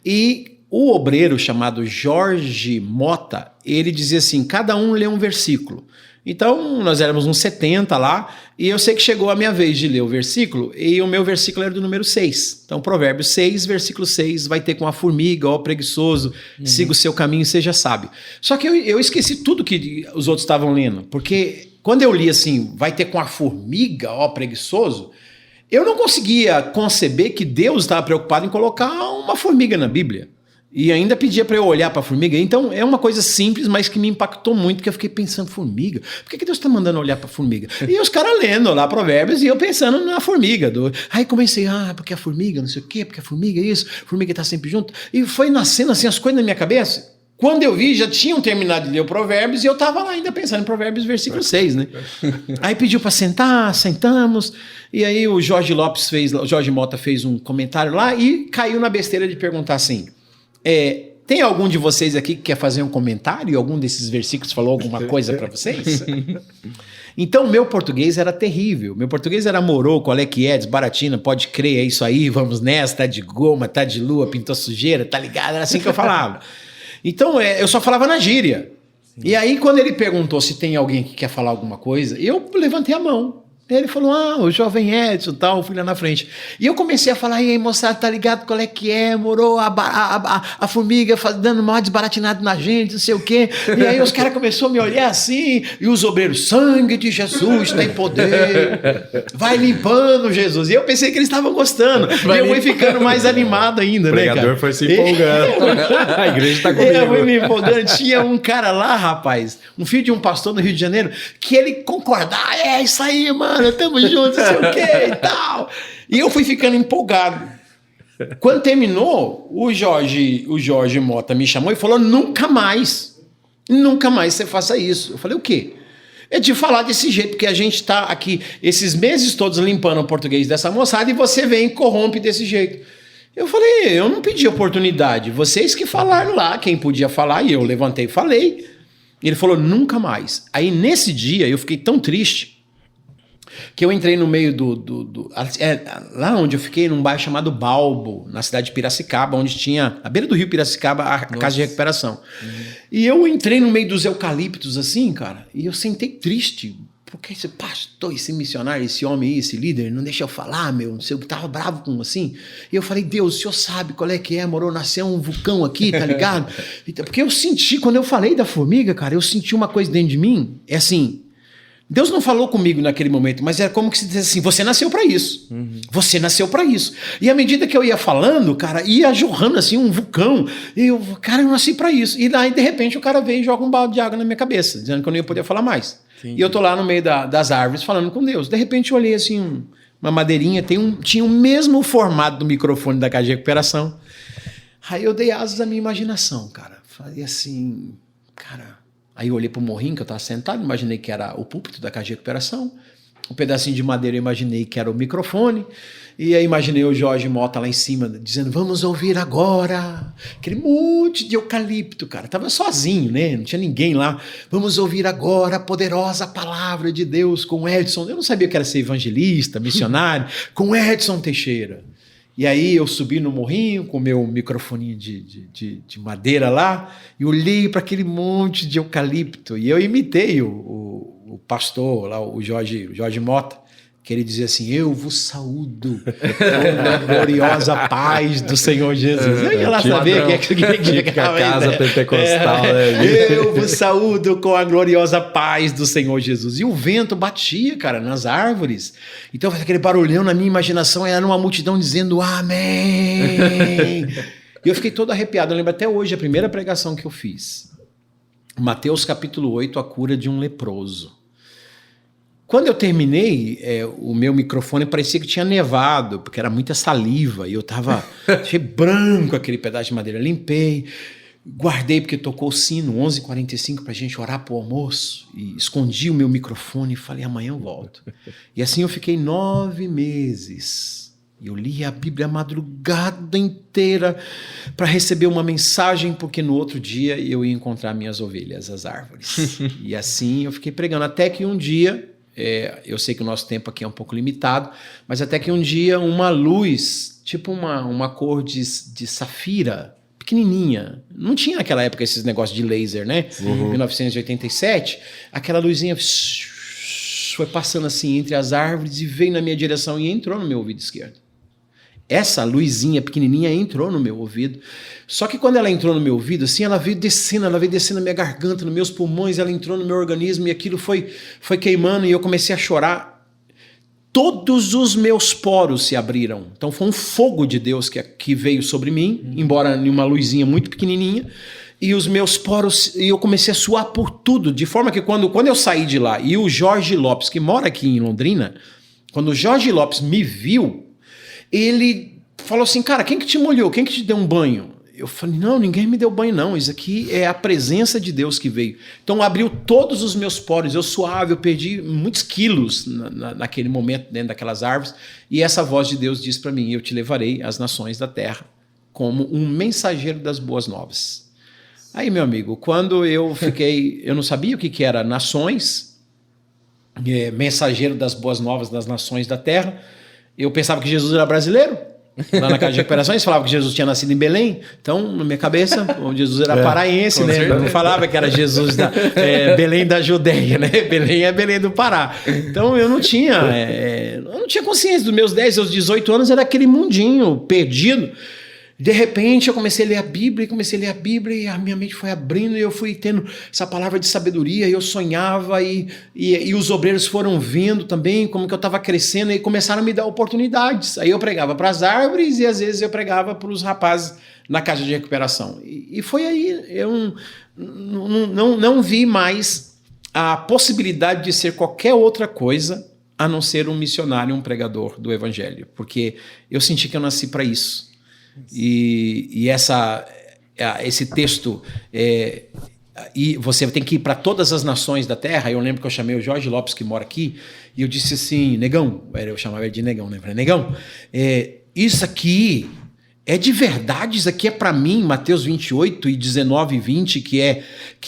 E o obreiro chamado Jorge Mota, ele dizia assim, cada um lê um versículo. Então, nós éramos uns 70 lá, e eu sei que chegou a minha vez de ler o versículo, e o meu versículo era do número 6. Então, Provérbios 6, versículo 6, vai ter com a formiga, ó preguiçoso, siga o seu caminho e seja sábio. Só que eu esqueci tudo que os outros estavam lendo, porque quando eu li assim, vai ter com a formiga, ó preguiçoso, eu não conseguia conceber que Deus estava preocupado em colocar uma formiga na Bíblia. E ainda pedia para eu olhar para a formiga. Então é uma coisa simples, mas que me impactou muito, porque eu fiquei pensando, formiga? Por que Deus está mandando olhar para a formiga? E os caras lendo lá Provérbios e eu pensando na formiga. Aí comecei, porque a formiga, não sei o quê, porque a formiga é isso, a formiga está sempre junto. E foi nascendo assim as coisas na minha cabeça. Quando eu vi, já tinham terminado de ler o Provérbios e eu estava lá ainda pensando em Provérbios versículo 6, né? Aí pediu para sentar, sentamos, e aí o Jorge Mota fez um comentário lá e caiu na besteira de perguntar assim, tem algum de vocês aqui que quer fazer um comentário? Algum desses versículos falou alguma coisa para vocês? Então, meu português era terrível. Meu português era morou, qual é que é, desbaratina, pode crer, é isso aí, vamos nessa, tá de goma, tá de lua, pintou sujeira, tá ligado? Era assim que eu falava. Então, eu só falava na gíria. Sim. E aí, quando ele perguntou se tem alguém que quer falar alguma coisa, eu levantei a mão. Ele falou, o jovem Edson, tal, fui lá na frente. E eu comecei a falar, e aí, moçada, tá ligado qual é que é? Morou a formiga dando maior desbaratinado na gente, não sei o quê. E aí os caras começaram a me olhar assim, e os obreiros, sangue de Jesus tem poder, vai limpando Jesus. E eu pensei que eles estavam gostando. E eu fui ficando mais animado ainda, né, cara? O pregador foi se empolgando. A igreja tá comigo. Eu fui me empolgando. Tinha um cara lá, rapaz, um filho de um pastor no Rio de Janeiro, que ele concordava, é isso aí, mano. Tamo juntos, não sei o que e tal. E eu fui ficando empolgado. Quando terminou, o Jorge Mota me chamou e falou, nunca mais você faça isso. Eu falei, o quê? É de falar desse jeito, porque a gente tá aqui esses meses todos limpando o português dessa moçada e você vem e corrompe desse jeito. Eu falei, eu não pedi oportunidade, vocês que falaram lá, quem podia falar, e eu levantei e falei. Ele falou, nunca mais. Aí nesse dia eu fiquei tão triste que eu entrei no meio lá onde eu fiquei, num bairro chamado Balbo, na cidade de Piracicaba, onde tinha, à beira do rio Piracicaba, a casa de recuperação. E eu entrei no meio dos eucaliptos assim, cara, e eu sentei triste, porque esse pastor, esse missionário, esse homem aí, esse líder, não deixa eu falar, não sei o que, tava bravo com assim. E eu falei, Deus, o senhor sabe qual é que é, morou, nasceu um vulcão aqui, tá ligado? Porque eu senti, quando eu falei da formiga, cara, eu senti uma coisa dentro de mim, é assim, Deus não falou comigo naquele momento, mas era como que se dissesse assim, você nasceu para isso. Você nasceu para isso. E à medida que eu ia falando, cara, ia jorrando assim um vulcão. E eu, cara, eu nasci para isso. E daí, de repente, o cara veio e joga um balde de água na minha cabeça, dizendo que eu não ia poder falar mais. Entendi. E eu tô lá no meio das árvores falando com Deus. De repente, eu olhei assim, uma madeirinha, tinha o mesmo formato do microfone da Casa de Recuperação. Aí eu dei asas à minha imaginação, cara. Falei assim, cara... Aí eu olhei pro morrinho que eu estava sentado, imaginei que era o púlpito da Casa de Recuperação. Um pedacinho de madeira eu imaginei que era o microfone. E aí imaginei o Jorge Mota lá em cima, dizendo, vamos ouvir agora. Aquele monte de eucalipto, cara. Tava sozinho, né? Não tinha ninguém lá. Vamos ouvir agora a poderosa palavra de Deus com Edson. Eu não sabia que era ser evangelista, missionário. Com Edson Teixeira. E aí eu subi no morrinho com o meu microfoninho de madeira lá e olhei para aquele monte de eucalipto. E eu imitei o pastor lá, o Jorge Mota, que ele dizia assim, eu vos saúdo com a gloriosa paz do Senhor Jesus. Eu ia lá saber que a casa pentecostal. Eu vos saúdo com a gloriosa paz do Senhor Jesus. E o vento batia, cara, nas árvores. Então faz aquele barulhão na minha imaginação, era uma multidão dizendo amém. E eu fiquei todo arrepiado. Eu lembro até hoje a primeira pregação que eu fiz. Mateus capítulo 8, a cura de um leproso. Quando eu terminei, o meu microfone parecia que tinha nevado, porque era muita saliva, e eu estava achei branco aquele pedaço de madeira. Limpei, guardei, porque tocou o sino, 11h45, para a gente orar para o almoço, e escondi o meu microfone e falei, amanhã eu volto. E assim eu fiquei 9 meses E eu li a Bíblia a madrugada inteira para receber uma mensagem, porque no outro dia eu ia encontrar minhas ovelhas, as árvores. E assim eu fiquei pregando, até que um dia, eu sei que o nosso tempo aqui é um pouco limitado, mas até que um dia uma luz, tipo uma cor de safira, pequenininha, não tinha naquela época esses negócios de laser, né? Em 1987, aquela luzinha foi passando assim entre as árvores e veio na minha direção e entrou no meu ouvido esquerdo. Essa luzinha pequenininha entrou no meu ouvido. Só que quando ela entrou no meu ouvido, assim, ela veio descendo na minha garganta, nos meus pulmões, ela entrou no meu organismo e aquilo foi queimando e eu comecei a chorar. Todos os meus poros se abriram. Então foi um fogo de Deus que veio sobre mim, embora em uma luzinha muito pequenininha. E os meus poros, e eu comecei a suar por tudo, de forma que quando eu saí de lá, e o Jorge Lopes, que mora aqui em Londrina, quando o Jorge Lopes me viu, ele falou assim, cara, quem que te molhou? Quem que te deu um banho? Eu falei, não, ninguém me deu banho não, isso aqui é a presença de Deus que veio. Então abriu todos os meus poros, eu suava, eu perdi muitos quilos naquele momento dentro daquelas árvores, e essa voz de Deus disse para mim, eu te levarei às nações da terra como um mensageiro das boas novas. Aí, meu amigo, quando eu não sabia o que era nações, mensageiro das boas novas das nações da terra, eu pensava que Jesus era brasileiro. Lá na casa de recuperações falava que Jesus tinha nascido em Belém. Então, na minha cabeça, Jesus era paraense, né? Eu não falava que era Jesus da Belém da Judeia, né? Belém é Belém do Pará. Então, eu não tinha consciência. Dos meus 10 aos 18 anos era aquele mundinho perdido. De repente eu comecei a ler a Bíblia e a minha mente foi abrindo e eu fui tendo essa palavra de sabedoria e eu sonhava e os obreiros foram vendo também como que eu estava crescendo e começaram a me dar oportunidades. Aí eu pregava para as árvores e às vezes eu pregava para os rapazes na casa de recuperação. E foi aí, eu não vi mais a possibilidade de ser qualquer outra coisa a não ser um missionário, um pregador do evangelho, porque eu senti que eu nasci para isso. E esse texto, e você tem que ir para todas as nações da terra. Eu lembro que eu chamei o Jorge Lopes, que mora aqui, e eu disse assim, Negão, eu chamava ele de Negão, né? Eu falei, Negão, isso aqui é de verdade, isso aqui é para mim, Mateus 28 e 19 e 20, que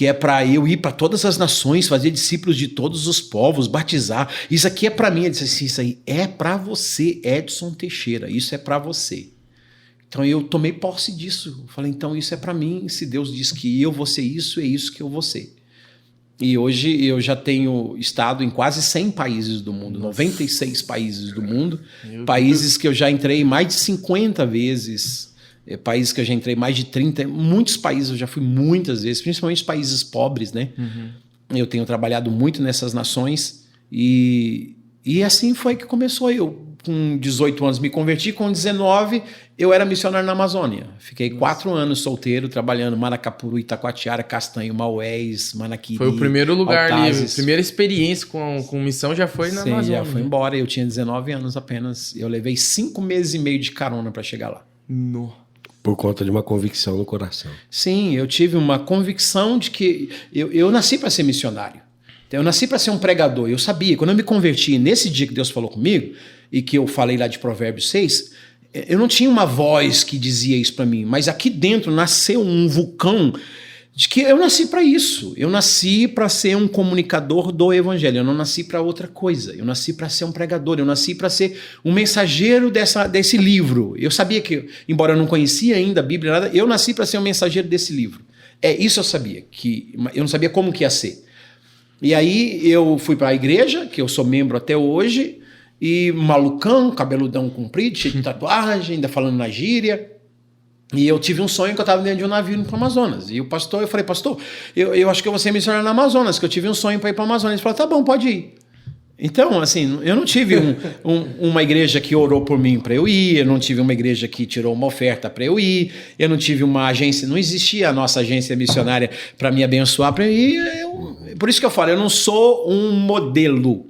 é para eu ir para todas as nações, fazer discípulos de todos os povos, batizar, isso aqui é para mim. Ele disse assim, isso aí é para você, Edson Teixeira, isso é para você. Então eu tomei posse disso. Eu falei, então isso é para mim. Se Deus diz que eu vou ser isso, é isso que eu vou ser. E hoje eu já tenho estado em quase 100 países do mundo, 96 países do mundo, países que eu já entrei mais de 50 vezes, países que eu já entrei mais de 30, muitos países eu já fui muitas vezes, principalmente países pobres, né? Eu tenho trabalhado muito nessas nações e assim foi que começou. Eu com 18 anos me converti, com 19 eu era missionário na Amazônia. Fiquei 4 anos solteiro, trabalhando em Maracapuru, Itacoatiara, Castanho, Maués, Manaquiri. Foi o primeiro lugar ali, a primeira experiência com missão já foi na Amazônia. Já foi embora, eu tinha 19 anos apenas. Eu levei 5 meses e meio de carona para chegar lá. No. Por conta de uma convicção no coração. Sim, eu tive uma convicção de que eu nasci para ser missionário. Eu nasci para ser um pregador. Eu sabia, quando eu me converti, nesse dia que Deus falou comigo, e que eu falei lá de Provérbios 6, eu não tinha uma voz que dizia isso para mim, mas aqui dentro nasceu um vulcão de que eu nasci para isso. Eu nasci para ser um comunicador do evangelho. Eu não nasci para outra coisa. Eu nasci para ser um pregador. Eu nasci para ser um mensageiro desse livro. Eu sabia que, embora eu não conhecia ainda a Bíblia, nada, eu nasci para ser um mensageiro desse livro. Isso eu sabia, que eu não sabia como que ia ser. E aí eu fui para a igreja, que eu sou membro até hoje, e malucão, cabeludão comprido, cheio de tatuagem, ainda falando na gíria. E eu tive um sonho que eu estava dentro de um navio indo para o Amazonas. E o pastor, eu falei, pastor, eu acho que eu vou ser missionário no Amazonas, que eu tive um sonho para ir para o Amazonas. Ele falou, tá bom, pode ir. Então, assim, eu não tive uma igreja que orou por mim para eu ir, eu não tive uma igreja que tirou uma oferta para eu ir, eu não tive uma agência, não existia a nossa agência missionária para me abençoar para eu ir. Por isso que eu falo, eu não sou um modelo.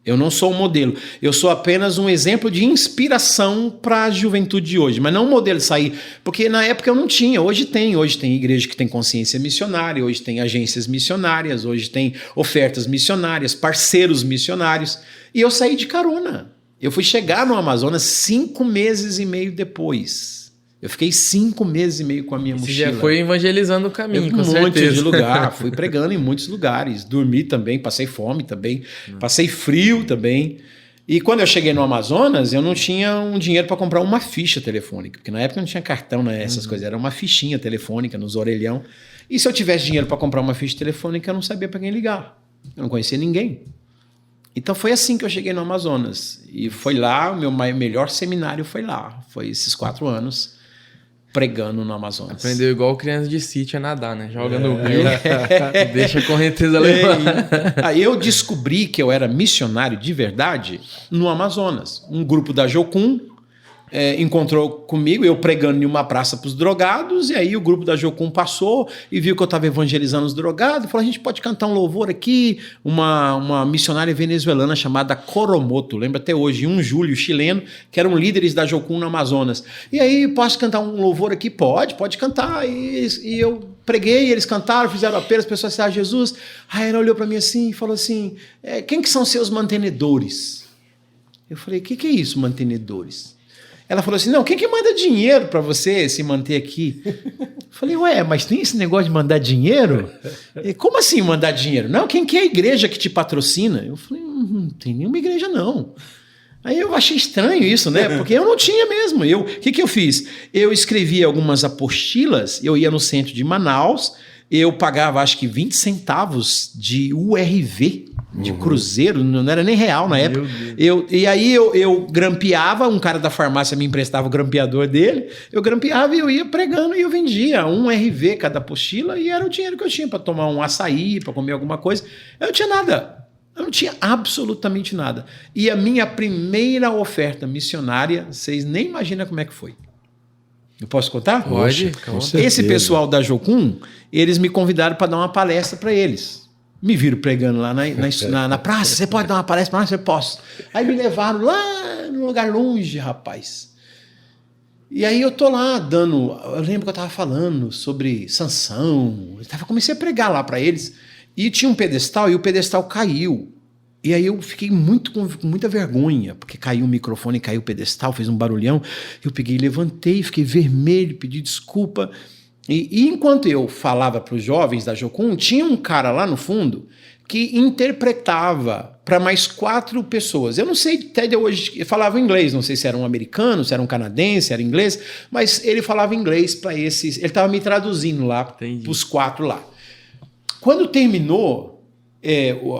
Eu não sou um modelo, eu sou apenas um exemplo de inspiração para a juventude de hoje, mas não um modelo de sair, porque na época eu não tinha, hoje tem igreja que tem consciência missionária, hoje tem agências missionárias, hoje tem ofertas missionárias, parceiros missionários, e eu saí de carona. Eu fui chegar no Amazonas 5 meses e meio depois. Eu fiquei 5 meses e meio com a minha mochila. Você já foi evangelizando o caminho, com certeza. Um monte de lugar. Fui pregando em muitos lugares. Dormi também, passei fome também. Passei frio também. E quando eu cheguei no Amazonas, eu não tinha um dinheiro para comprar uma ficha telefônica. Porque na época não tinha cartão, né? Essas coisas. Era uma fichinha telefônica nos orelhão. E se eu tivesse dinheiro para comprar uma ficha telefônica, eu não sabia para quem ligar. Eu não conhecia ninguém. Então foi assim que eu cheguei no Amazonas. E foi lá, o meu melhor seminário foi lá. Foi esses 4 anos pregando no Amazonas. Aprendeu igual criança de sítio a nadar, né? Joga no rio, deixa a correnteza levar. Aí eu descobri que eu era missionário de verdade no Amazonas. Um grupo da Jocum encontrou comigo, eu pregando em uma praça para os drogados, e aí o grupo da Jocum passou e viu que eu estava evangelizando os drogados, e falou, a gente pode cantar um louvor aqui, uma missionária venezuelana chamada Coromoto, lembra até hoje, um Júlio chileno, que eram líderes da Jocum no Amazonas. E aí, posso cantar um louvor aqui? Pode cantar. E eu preguei, eles cantaram, fizeram apelo, as pessoas disseram, Jesus. Aí ela olhou para mim assim e falou assim, quem que são seus mantenedores? Eu falei, o que é isso, mantenedores? Ela falou assim, não, quem que manda dinheiro para você se manter aqui? Eu falei, mas tem esse negócio de mandar dinheiro? Como assim mandar dinheiro? Não, quem que é a igreja que te patrocina? Eu falei, não tem nenhuma igreja não. Aí eu achei estranho isso, né? Porque eu não tinha mesmo. O que eu fiz? Eu escrevi algumas apostilas, eu ia no centro de Manaus, eu pagava acho que 20 centavos de URV, de cruzeiro, não era nem real na época. E aí eu grampeava, um cara da farmácia me emprestava o grampeador dele, eu grampeava e eu ia pregando e eu vendia 1 RV cada apostila e era o dinheiro que eu tinha para tomar um açaí, para comer alguma coisa. Eu não tinha nada. Eu não tinha absolutamente nada. E a minha primeira oferta missionária, vocês nem imaginam como é que foi. Eu posso contar? Pode. Esse pessoal da Jocum, eles me convidaram para dar uma palestra para eles. Me viram pregando lá na praça. Você pode dar uma palestra para nós? Eu posso. Aí me levaram lá num lugar longe, rapaz. E aí eu tô lá dando... Eu lembro que eu estava falando sobre Sansão. Comecei a pregar lá para eles. E tinha um pedestal e o pedestal caiu. E aí eu fiquei com muita vergonha, porque caiu o microfone, caiu o pedestal, fez um barulhão. Eu peguei, levantei, fiquei vermelho, pedi desculpa. E enquanto eu falava para os jovens da Jocum, tinha um cara lá no fundo que interpretava para mais 4 pessoas. Eu não sei até de hoje, ele falava inglês, não sei se era um americano, se era um canadense, se era inglês, mas ele falava inglês para esses... Ele estava me traduzindo lá para os 4 lá. Quando terminou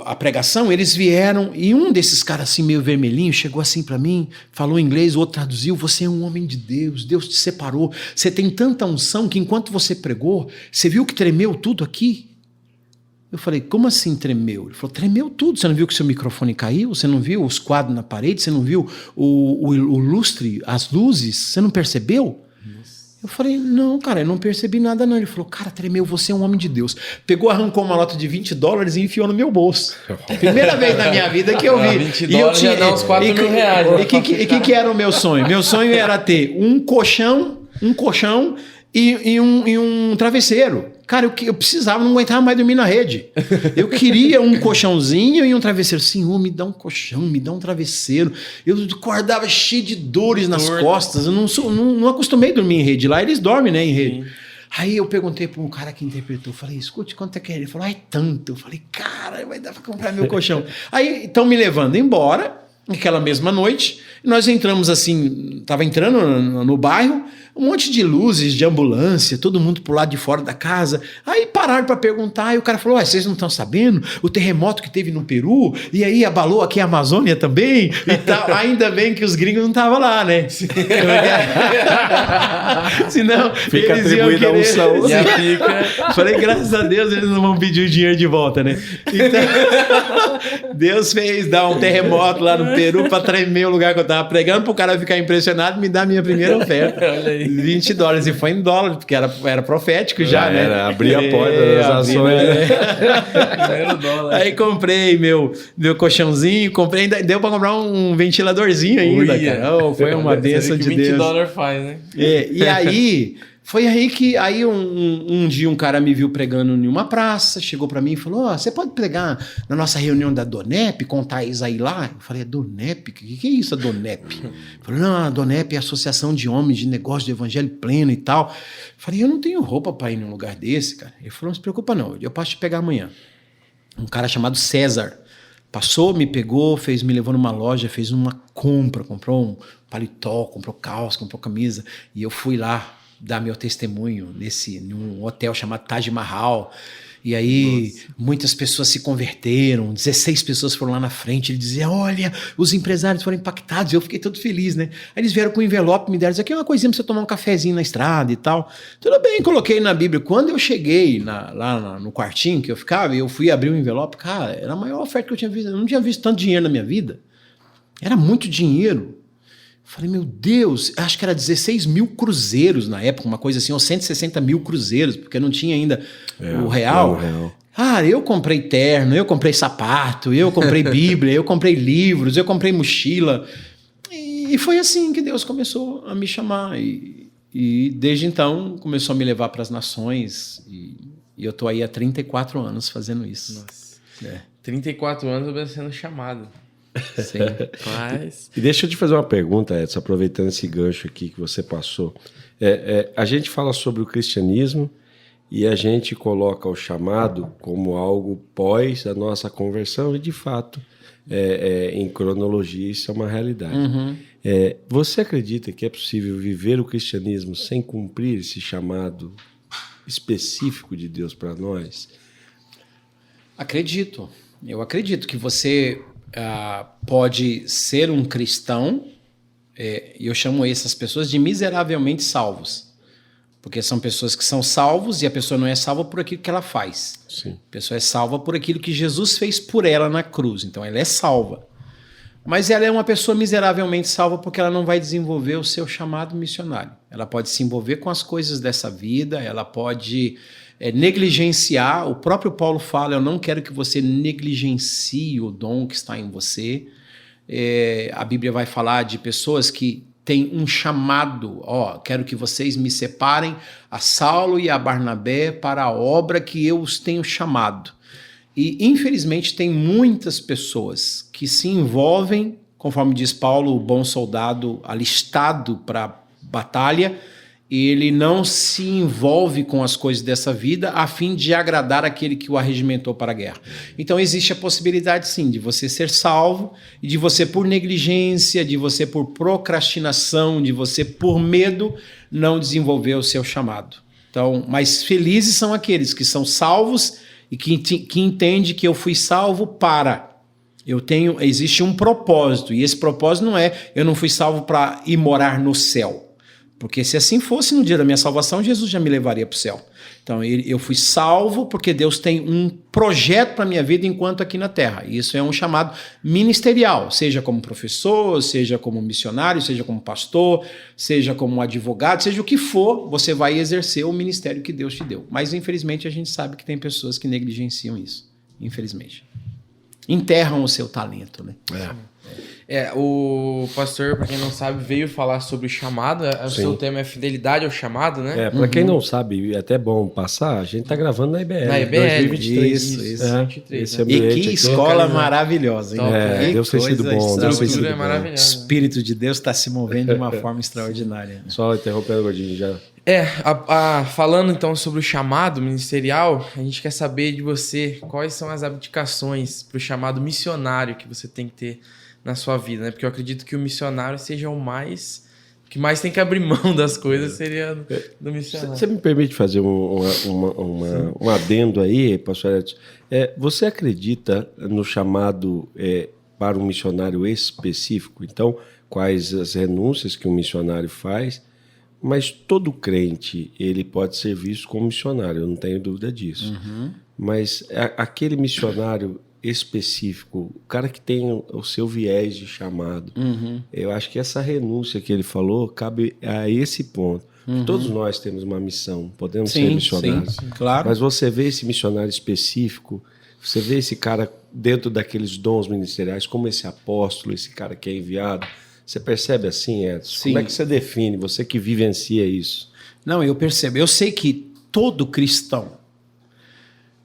a pregação, eles vieram e um desses caras assim meio vermelhinho chegou assim para mim, falou em inglês, o outro traduziu, você é um homem de Deus, Deus te separou, você tem tanta unção que enquanto você pregou, você viu que tremeu tudo aqui? Eu falei, como assim tremeu? Ele falou, tremeu tudo, você não viu que seu microfone caiu? Você não viu os quadros na parede? Você não viu o lustre, as luzes? Você não percebeu? Eu falei, não, cara, eu não percebi nada não. Ele falou, cara, tremeu, você é um homem de Deus. Pegou, arrancou uma nota de $20 e enfiou no meu bolso. Primeira vez na minha vida que eu vi. $20 já dá uns R$4 mil. E que era o meu sonho? Meu sonho era ter um colchão e um travesseiro. Cara, eu precisava, não aguentava mais dormir na rede. Eu queria um colchãozinho e um travesseiro. Senhor, me dá um colchão, me dá um travesseiro. Eu acordava cheio de dores nas costas. Eu não acostumei a dormir em rede. Lá eles dormem, né, em rede. Sim. Aí eu perguntei para um cara que interpretou. Falei, escute, quanto é que é? Ele falou, tanto. Eu falei, cara, vai dar para comprar meu colchão. Aí estão me levando embora, naquela mesma noite. Nós entramos assim, estava entrando no bairro, um monte de luzes, de ambulância, todo mundo pro lado de fora da casa. Aí pararam para perguntar, e o cara falou, vocês não estão sabendo? O terremoto que teve no Peru, e aí abalou aqui a Amazônia também, e tal. Ainda bem que os gringos não estavam lá, né? Senão, fica eles iam atribuída a unção. Falei, graças a Deus, eles não vão pedir o dinheiro de volta, né? Então, Deus fez dar um terremoto lá no Peru para tremer o lugar que eu tava pregando, pro cara ficar impressionado e me dar a minha primeira oferta. $20. E foi em dólar, porque era profético já, né? Abrir a porta das ações. Aí comprei meu colchãozinho, ainda deu para comprar um ventiladorzinho ainda, cara. Foi uma bênção de Deus. $20 faz, né? E aí, Foi aí que um dia um cara me viu pregando em uma praça, chegou para mim e falou: você pode pregar na nossa reunião da Donep, contar isso aí lá? Eu falei: Donep? O que é isso, a Donep? Ele falou: não, a Donep é a Associação de Homens de Negócio de Evangelho Pleno e tal. Eu falei: eu não tenho roupa para ir num lugar desse, cara. Ele falou: não se preocupa não, eu posso te pegar amanhã. Um cara chamado César passou, me pegou, me levou numa loja, fez uma compra, comprou um paletó, comprou calça, comprou camisa, e eu fui lá dar meu testemunho num hotel chamado Taj Mahal. E aí muitas pessoas se converteram, 16 pessoas foram lá na frente, ele dizia: olha, os empresários foram impactados. Eu fiquei todo feliz, né? Aí eles vieram com um envelope, me deram: isso aqui é uma coisinha pra você tomar um cafezinho na estrada e tal. Tudo bem, coloquei na Bíblia. Quando eu cheguei lá no quartinho que eu ficava, eu fui abrir o envelope, cara, era a maior oferta que eu tinha visto. Eu não tinha visto tanto dinheiro na minha vida. Era muito dinheiro. Falei: meu Deus, acho que era 16 mil cruzeiros na época, uma coisa assim, ou 160 mil cruzeiros, porque não tinha ainda o real. Ah, eu comprei terno, eu comprei sapato, eu comprei Bíblia, eu comprei livros, eu comprei mochila. E foi assim que Deus começou a me chamar. E desde então começou a me levar para as nações. E eu estou aí há 34 anos fazendo isso. Nossa. 34 anos obedecendo chamado. Sim. Mas... E deixa eu te fazer uma pergunta, Edson, aproveitando esse gancho aqui que você passou. A gente fala sobre o cristianismo e a gente coloca o chamado como algo pós a nossa conversão, e de fato, em cronologia, isso é uma realidade. Uhum. Você acredita que é possível viver o cristianismo sem cumprir esse chamado específico de Deus para nós? Acredito. Eu acredito que você pode ser um cristão, e eu chamo essas pessoas de miseravelmente salvos. Porque são pessoas que são salvos e a pessoa não é salva por aquilo que ela faz. Sim. A pessoa é salva por aquilo que Jesus fez por ela na cruz. Então ela é salva. Mas ela é uma pessoa miseravelmente salva porque ela não vai desenvolver o seu chamado missionário. Ela pode se envolver com as coisas dessa vida, ela pode negligenciar. O próprio Paulo fala: eu não quero que você negligencie o dom que está em você. A Bíblia vai falar de pessoas que têm um chamado: quero que vocês me separem a Saulo e a Barnabé para a obra que eu os tenho chamado. E, infelizmente, tem muitas pessoas que se envolvem, conforme diz Paulo, o bom soldado alistado para a batalha, e ele não se envolve com as coisas dessa vida a fim de agradar aquele que o arregimentou para a guerra. Então, existe a possibilidade, sim, de você ser salvo e de você, por negligência, de você, por procrastinação, de você, por medo, não desenvolver o seu chamado. Então, mas felizes são aqueles que são salvos e que entende que eu fui salvo para... Existe um propósito, e esse propósito não é: eu não fui salvo para ir morar no céu. Porque se assim fosse, no dia da minha salvação, Jesus já me levaria para o céu. Então, eu fui salvo porque Deus tem um projeto para a minha vida enquanto aqui na Terra. E isso é um chamado ministerial, seja como professor, seja como missionário, seja como pastor, seja como advogado, seja o que for, você vai exercer o ministério que Deus te deu. Mas, infelizmente, a gente sabe que tem pessoas que negligenciam isso. Infelizmente. Enterram o seu talento, né? O pastor, para quem não sabe, veio falar sobre o chamado. O seu tema é fidelidade ao chamado, né? Para quem não sabe, é até bom passar, a gente tá gravando na IBL. Na IBL, 2023. Isso. 2023, E que escola maravilhosa, hein? Deus tem sido bom. A estrutura é maravilhosa. O Espírito de Deus está se movendo de uma forma extraordinária. Só interrompendo, Gordinho, já... Falando então sobre o chamado ministerial, a gente quer saber de você quais são as abdicações para o chamado missionário que você tem que ter na sua vida, né? Porque eu acredito que o missionário seja o que mais tem que abrir mão das coisas, seria do missionário. Você me permite fazer um adendo aí, pastor Edson? Você acredita no chamado para um missionário específico? Então, quais as renúncias que um missionário faz? Mas todo crente, ele pode ser visto como missionário, eu não tenho dúvida disso. Uhum. Mas aquele missionário específico, o cara que tem o seu viés de chamado, eu acho que essa renúncia que ele falou cabe a esse ponto. Todos nós temos uma missão, podemos ser missionários. Sim, claro. Mas você vê esse missionário específico, você vê esse cara dentro daqueles dons ministeriais, como esse apóstolo, esse cara que é enviado. Você percebe assim, Edson? Sim. Como é que você define, você que vivencia isso? Não, eu percebo. Eu sei que todo cristão,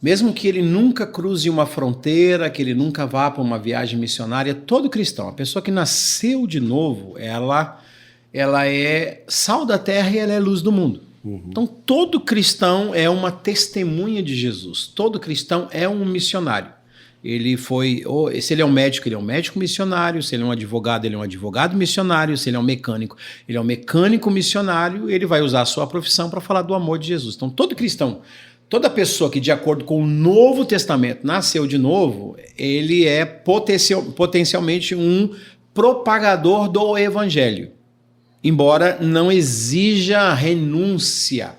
mesmo que ele nunca cruze uma fronteira, que ele nunca vá para uma viagem missionária, todo cristão, a pessoa que nasceu de novo, ela é sal da terra e ela é luz do mundo. Então, todo cristão é uma testemunha de Jesus. Todo cristão é um missionário. Se ele é um médico, ele é um médico missionário. Se ele é um advogado, ele é um advogado missionário. Se ele é um mecânico, ele é um mecânico missionário. Ele vai usar a sua profissão para falar do amor de Jesus. Então, todo cristão, toda pessoa que, de acordo com o Novo Testamento, nasceu de novo, ele é potencialmente um propagador do evangelho. Embora não exija renúncia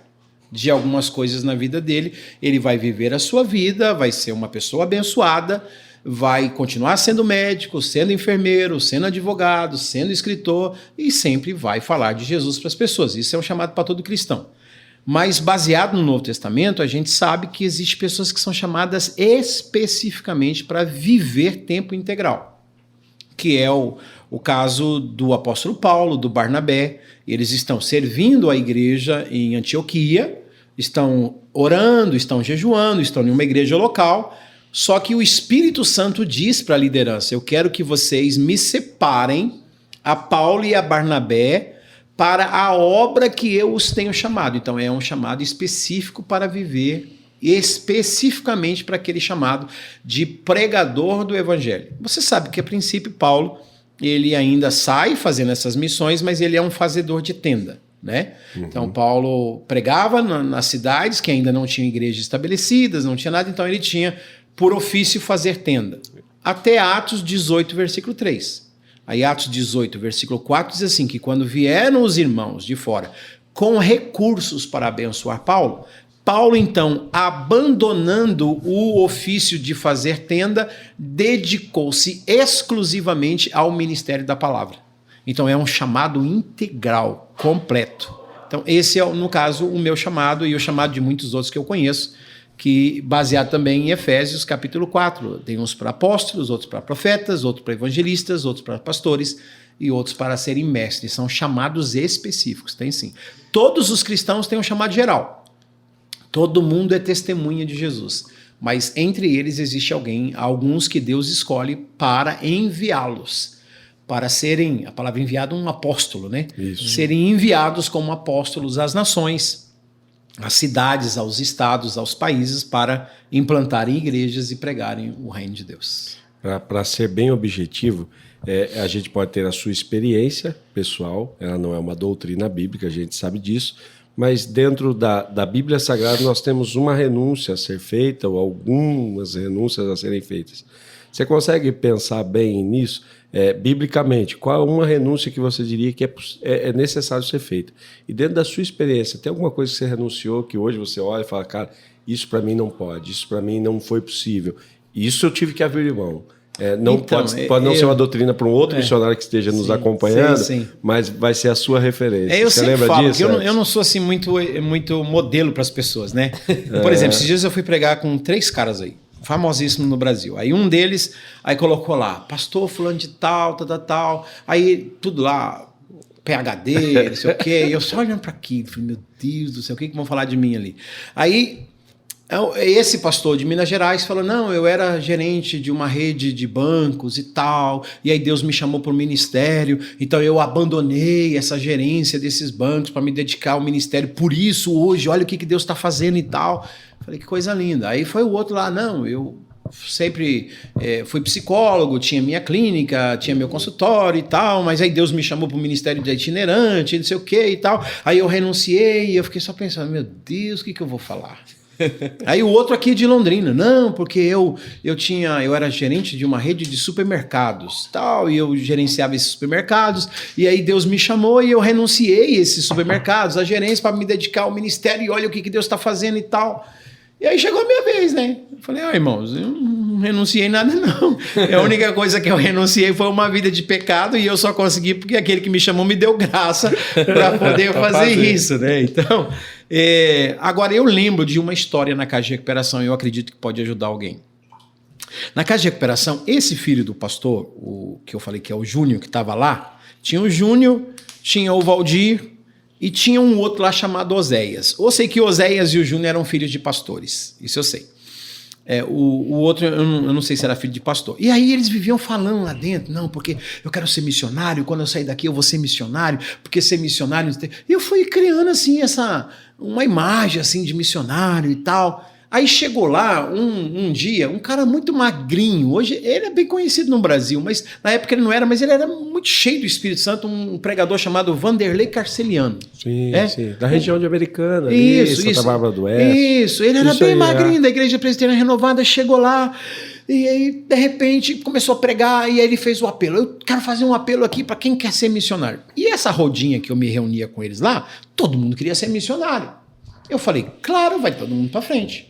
de algumas coisas na vida dele, ele vai viver a sua vida, vai ser uma pessoa abençoada, vai continuar sendo médico, sendo enfermeiro, sendo advogado, sendo escritor e sempre vai falar de Jesus para as pessoas. Isso é um chamado para todo cristão. Mas baseado no Novo Testamento, a gente sabe que existem pessoas que são chamadas especificamente para viver tempo integral, que é o caso do apóstolo Paulo, do Barnabé. Eles estão servindo a igreja em Antioquia, estão orando, estão jejuando, estão em uma igreja local, só que o Espírito Santo diz para a liderança: eu quero que vocês me separem, a Paulo e a Barnabé, para a obra que eu os tenho chamado. Então é um chamado específico para viver especificamente para aquele chamado de pregador do evangelho. Você sabe que, a princípio, Paulo, ele ainda sai fazendo essas missões, mas ele é um fazedor de tenda, né? Então, Paulo pregava nas cidades que ainda não tinham igrejas estabelecidas, não tinha nada, então ele tinha por ofício fazer tenda. Até Atos 18, versículo 3. Aí Atos 18, versículo 4 diz assim, que quando vieram os irmãos de fora com recursos para abençoar Paulo, então, abandonando o ofício de fazer tenda, dedicou-se exclusivamente ao ministério da palavra. Então, é um chamado integral, completo. Então, esse é, no caso, o meu chamado e o chamado de muitos outros que eu conheço, que baseado também em Efésios, capítulo 4. Tem uns para apóstolos, outros para profetas, outros para evangelistas, outros para pastores e outros para serem mestres. São chamados específicos, tem sim. Todos os cristãos têm um chamado geral. Todo mundo é testemunha de Jesus, mas entre eles existe alguns que Deus escolhe para enviá-los, para serem, a palavra enviado, um apóstolo, né? Isso. Serem enviados como apóstolos às nações, às cidades, aos estados, aos países, para implantarem igrejas e pregarem o reino de Deus. Para ser bem objetivo, a gente pode ter a sua experiência pessoal, ela não é uma doutrina bíblica, a gente sabe disso, mas dentro da Bíblia Sagrada nós temos uma renúncia a ser feita ou algumas renúncias a serem feitas. Você consegue pensar bem nisso? Biblicamente, qual é uma renúncia que você diria que é necessário ser feita? E dentro da sua experiência, tem alguma coisa que você renunciou que hoje você olha e fala, cara, isso para mim não pode, isso para mim não foi possível, isso eu tive que abrir mão. Pode não ser uma doutrina para um outro missionário que esteja nos acompanhando, sim. Mas vai ser a sua referência. Você lembra disso? Eu não sou assim muito modelo para as pessoas, né? Por exemplo, esses dias eu fui pregar com 3 caras aí, famosíssimos no Brasil. Aí um deles, aí colocou lá, pastor fulano de tal, aí tudo lá, PhD, não sei o quê, e eu só olhando para aquilo, falei, meu Deus do céu, o que vão falar de mim ali? Aí esse pastor de Minas Gerais falou, não, eu era gerente de uma rede de bancos e tal, e aí Deus me chamou para o ministério, então eu abandonei essa gerência desses bancos para me dedicar ao ministério, por isso hoje, olha o que Deus está fazendo e tal. Falei, que coisa linda. Aí foi o outro lá, não, eu sempre fui psicólogo, tinha minha clínica, tinha meu consultório e tal, mas aí Deus me chamou para o ministério de itinerante, não sei o que e tal, aí eu renunciei e eu fiquei só pensando, meu Deus, o que eu vou falar? Aí o outro aqui de Londrina, não, porque eu era gerente de uma rede de supermercados, tal, e eu gerenciava esses supermercados, e aí Deus me chamou e eu renunciei a esses supermercados, a gerência, para me dedicar ao ministério, e olha o que Deus está fazendo e tal. E aí chegou a minha vez, né? Eu falei, irmãos, eu não renunciei nada, não. A única coisa que eu renunciei foi uma vida de pecado, e eu só consegui porque aquele que me chamou me deu graça para poder fazer isso, né? Então, agora eu lembro de uma história na Casa de Recuperação, e eu acredito que pode ajudar alguém. Na Casa de Recuperação, esse filho do pastor, o que eu falei que é o Júnior, que estava lá, tinha o Júnior, tinha o Valdir, e tinha um outro lá chamado Oséias. Eu sei que Oséias e o Júnior eram filhos de pastores, isso eu sei. O outro, eu não sei se era filho de pastor. E aí eles viviam falando lá dentro, não, porque eu quero ser missionário, quando eu sair daqui eu vou ser missionário, porque ser missionário... E eu fui criando assim, uma imagem assim de missionário e tal. Aí chegou lá um dia, um cara muito magrinho, hoje ele é bem conhecido no Brasil, mas na época ele não era, mas ele era muito cheio do Espírito Santo, um pregador chamado Vanderlei Carceliano. Sim, sim, da região de Americana, isso, Santa Bárbara do Oeste. Isso, ele era bem magrinho, da Igreja Presbiteriana Renovada, chegou lá, e aí de repente começou a pregar, e aí ele fez o apelo, eu quero fazer um apelo aqui para quem quer ser missionário. E essa rodinha que eu me reunia com eles lá, todo mundo queria ser missionário. Eu falei, claro, vai todo mundo para frente.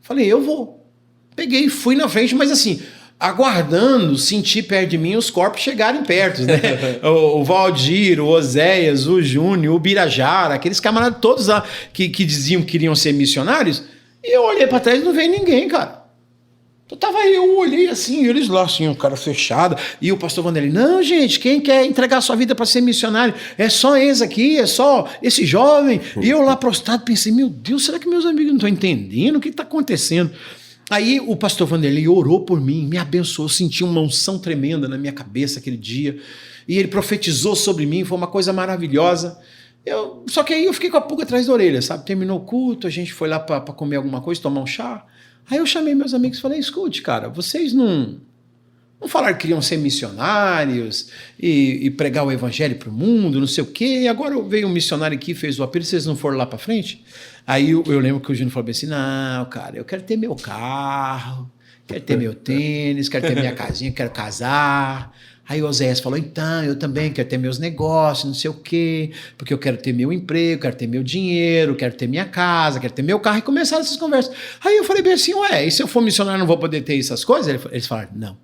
Falei, eu vou. Peguei e fui na frente, mas assim, aguardando, senti perto de mim os corpos chegarem perto, né? o Valdir, o Oséias, o Júnior, o Birajara, aqueles camaradas todos lá que diziam que queriam ser missionários, e eu olhei para trás e não veio ninguém, cara. Eu olhei assim, eles lá assim, o cara fechado, e o pastor Vanderlei, não, gente, quem quer entregar sua vida para ser missionário? É só esse aqui, é só esse jovem. E eu lá prostrado pensei, meu Deus, será que meus amigos não estão entendendo o que está acontecendo? Aí o pastor Vanderlei orou por mim, me abençoou, eu senti uma unção tremenda na minha cabeça aquele dia, e ele profetizou sobre mim, foi uma coisa maravilhosa. Só que aí eu fiquei com a pulga atrás da orelha, sabe? Terminou o culto, a gente foi lá para comer alguma coisa, tomar um chá. Aí eu chamei meus amigos e falei, escute, cara, vocês não falaram que queriam ser missionários e pregar o evangelho para o mundo, não sei o quê, e agora veio um missionário aqui e fez o apelo, vocês não foram lá para frente? Aí eu lembro que o Júnior falou assim, não, cara, eu quero ter meu carro, quero ter meu tênis, quero ter minha casinha, quero casar. Aí o Oséias falou, então, eu também quero ter meus negócios, não sei o quê, porque eu quero ter meu emprego, quero ter meu dinheiro, quero ter minha casa, quero ter meu carro, e começaram essas conversas. Aí eu falei bem assim, e se eu for missionário não vou poder ter essas coisas? Eles falaram, não.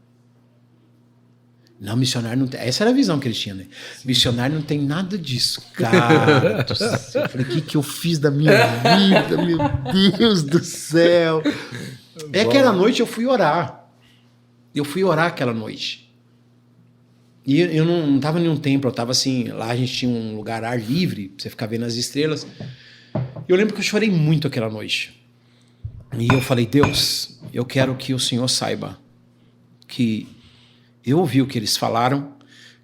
Não, missionário não tem. Essa era a visão que eles tinham, né? Missionário não tem nada disso. Cara do céu. Eu falei, o que eu fiz da minha vida? Meu Deus do céu. Aquela noite eu fui orar. Eu fui orar aquela noite. E eu não estava em nenhum templo, eu estava assim, lá a gente tinha um lugar ar livre, pra você ficar vendo as estrelas. Eu lembro que eu chorei muito aquela noite. E eu falei, Deus, eu quero que o Senhor saiba que eu ouvi o que eles falaram,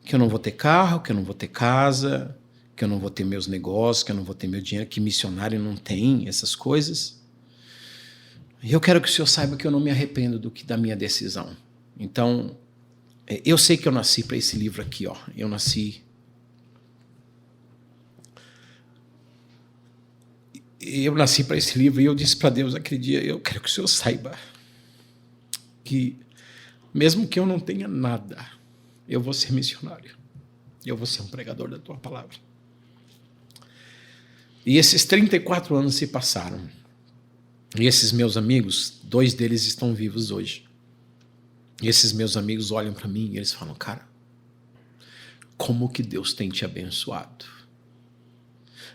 que eu não vou ter carro, que eu não vou ter casa, que eu não vou ter meus negócios, que eu não vou ter meu dinheiro, que missionário não tem essas coisas. E eu quero que o Senhor saiba que eu não me arrependo da minha decisão. Então, eu sei que eu nasci para esse livro aqui, ó. Eu nasci para esse livro e eu disse para Deus aquele dia, eu quero que o Senhor saiba que mesmo que eu não tenha nada, eu vou ser missionário. Eu vou ser um pregador da tua palavra. E esses 34 anos se passaram. E esses meus amigos, 2 deles estão vivos hoje. E esses meus amigos olham para mim e eles falam, cara, como que Deus tem te abençoado?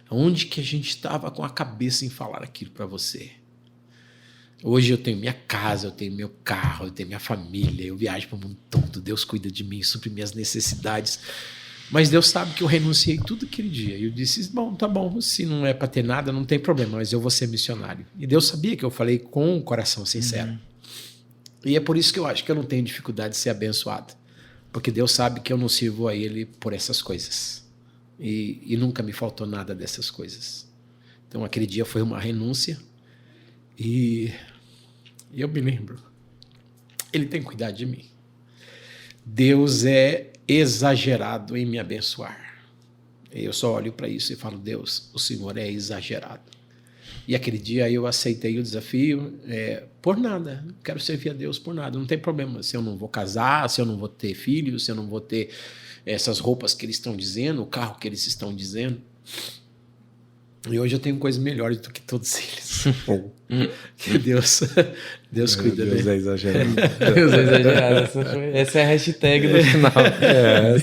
Onde que a gente estava com a cabeça em falar aquilo para você? Hoje eu tenho minha casa, eu tenho meu carro, eu tenho minha família, eu viajo para o mundo todo, Deus cuida de mim, supre minhas necessidades. Mas Deus sabe que eu renunciei tudo aquele dia. E eu disse, bom, tá bom, se não é para ter nada, não tem problema, mas eu vou ser missionário. E Deus sabia que eu falei com o coração sincero. E é por isso que eu acho que eu não tenho dificuldade de ser abençoado. Porque Deus sabe que eu não sirvo a Ele por essas coisas. E nunca me faltou nada dessas coisas. Então aquele dia foi uma renúncia. E eu me lembro. Ele tem cuidado de mim. Deus é exagerado em me abençoar. Eu só olho para isso e falo, Deus, o Senhor é exagerado. E aquele dia eu aceitei o desafio por nada. Não quero servir a Deus por nada. Não tem problema se eu não vou casar, se eu não vou ter filhos, se eu não vou ter essas roupas que eles estão dizendo, o carro que eles estão dizendo. E hoje eu tenho coisas melhores do que todos eles. Que Deus cuida dele. Deus é exagerado. Deus é exagerado. Essa é a hashtag do final.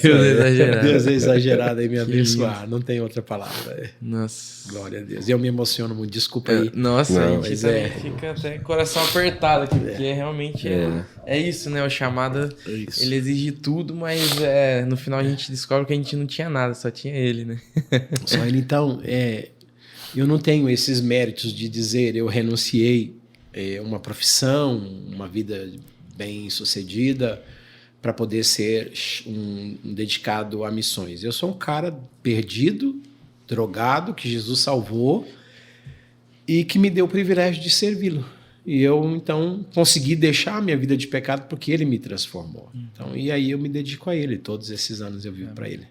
Deus é exagerado. Deus é exagerado e me abençoar. Não tem outra palavra. Nossa. Glória a Deus. E eu me emociono muito. Desculpa aí. Nossa, a gente também fica até coração apertado aqui, porque realmente é isso, né? O chamado, ele exige tudo, mas no final a gente descobre que a gente não tinha nada, só tinha ele, né? Só ele. Então, eu não tenho esses méritos de dizer eu renunciei uma profissão, uma vida bem sucedida para poder ser um dedicado a missões. Eu sou um cara perdido, drogado, que Jesus salvou e que me deu o privilégio de servi-lo. E eu, então, consegui deixar a minha vida de pecado porque ele me transformou. Então, e aí eu me dedico a ele. Todos esses anos eu vivo para ele.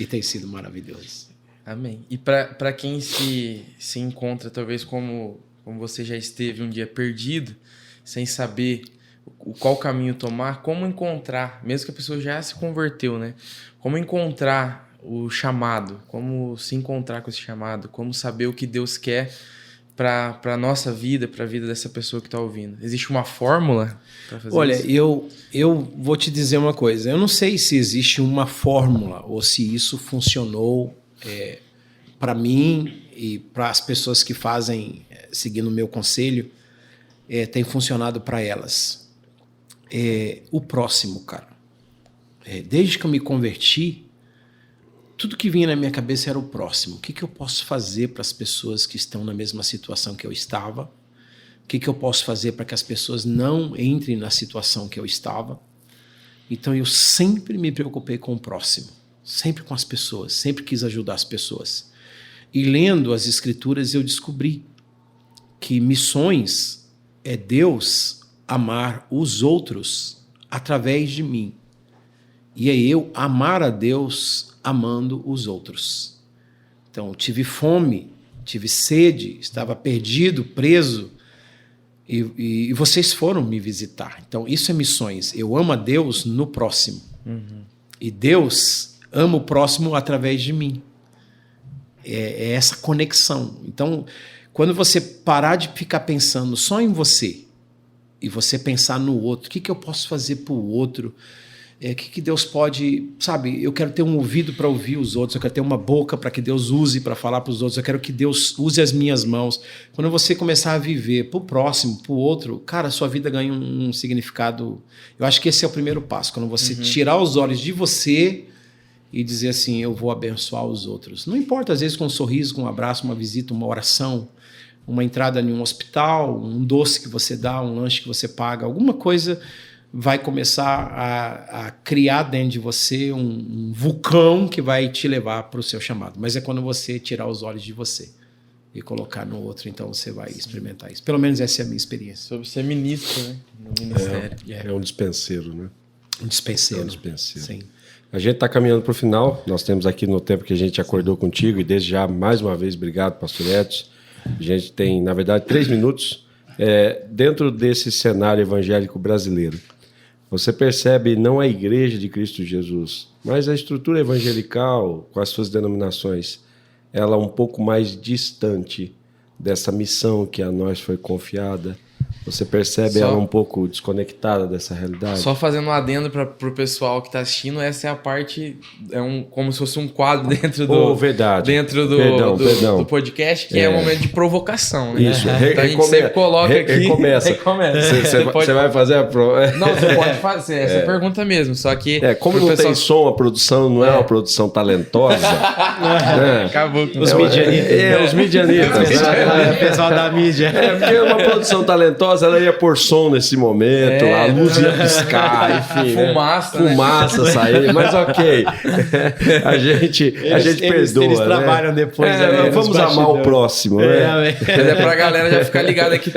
E tem sido maravilhoso. Amém. E para quem se encontra, talvez como você já esteve um dia perdido, sem saber qual caminho tomar, como encontrar, mesmo que a pessoa já se converteu, né? Como encontrar o chamado, como se encontrar com esse chamado, como saber o que Deus quer para a nossa vida, para a vida dessa pessoa que está ouvindo. Existe uma fórmula para fazer Olha, isso? eu vou te dizer uma coisa. Eu não sei se existe uma fórmula ou se isso funcionou para mim e para as pessoas que fazem, seguindo o meu conselho, tem funcionado para elas. O próximo, cara. Desde que eu me converti, tudo que vinha na minha cabeça era o próximo. O que eu posso fazer para as pessoas que estão na mesma situação que eu estava? O que eu posso fazer para que as pessoas não entrem na situação que eu estava? Então eu sempre me preocupei com o próximo. Sempre com as pessoas, sempre quis ajudar as pessoas. E lendo as Escrituras eu descobri que missões é Deus amar os outros através de mim. E é eu amar a Deus amando os outros. Então, tive fome, tive sede, estava perdido, preso, e vocês foram me visitar. Então, isso é missões. Eu amo a Deus no próximo. E Deus ama o próximo através de mim. É essa conexão. Então, quando você parar de ficar pensando só em você e você pensar no outro, o que eu posso fazer para o outro? O que Deus pode... Sabe, eu quero ter um ouvido para ouvir os outros, eu quero ter uma boca para que Deus use para falar para os outros, eu quero que Deus use as minhas mãos. Quando você começar a viver para o próximo, para o outro, cara, a sua vida ganha um significado... Eu acho que esse é o primeiro passo, quando você tirar os olhos de você e dizer assim, eu vou abençoar os outros. Não importa, às vezes com um sorriso, com um abraço, uma visita, uma oração, uma entrada em um hospital, um doce que você dá, um lanche que você paga, alguma coisa vai começar a criar dentro de você um vulcão que vai te levar para o seu chamado. Mas é quando você tirar os olhos de você e colocar no outro, então você vai experimentar isso. Pelo menos essa é a minha experiência. Sobre ser ministro, né? No ministério. É um dispenseiro, né? Um dispenseiro. É um dispenseiro. Sim. A gente está caminhando para o final. Nós temos aqui no tempo que a gente acordou contigo, e desde já, mais uma vez, obrigado, pastor Edson. A gente tem, na verdade, 3 minutos. Dentro desse cenário evangélico brasileiro, você percebe não a Igreja de Cristo Jesus, mas a estrutura evangelical, com as suas denominações, ela um pouco mais distante dessa missão que a nós foi confiada. Você percebe ela um pouco desconectada dessa realidade? Só fazendo um adendo para o pessoal que está assistindo, essa é a parte, como se fosse um quadro dentro do, do podcast, que é um momento de provocação. Né? Isso, então a gente sempre coloca aqui... Recomeça. Você vai fazer a... Não, você pode fazer, essa pergunta mesmo, só que... Como não tem som, a produção não é uma produção talentosa. Acabou com os midianitas. Os midianitas. O pessoal da mídia. Porque uma produção talentosa, ela ia pôr som nesse momento, a luz ia piscar, enfim. Fumaça sair, mas ok. A gente perdoa. Eles trabalham depois. Vamos amar o próximo. Mas pra galera já ficar ligada aqui,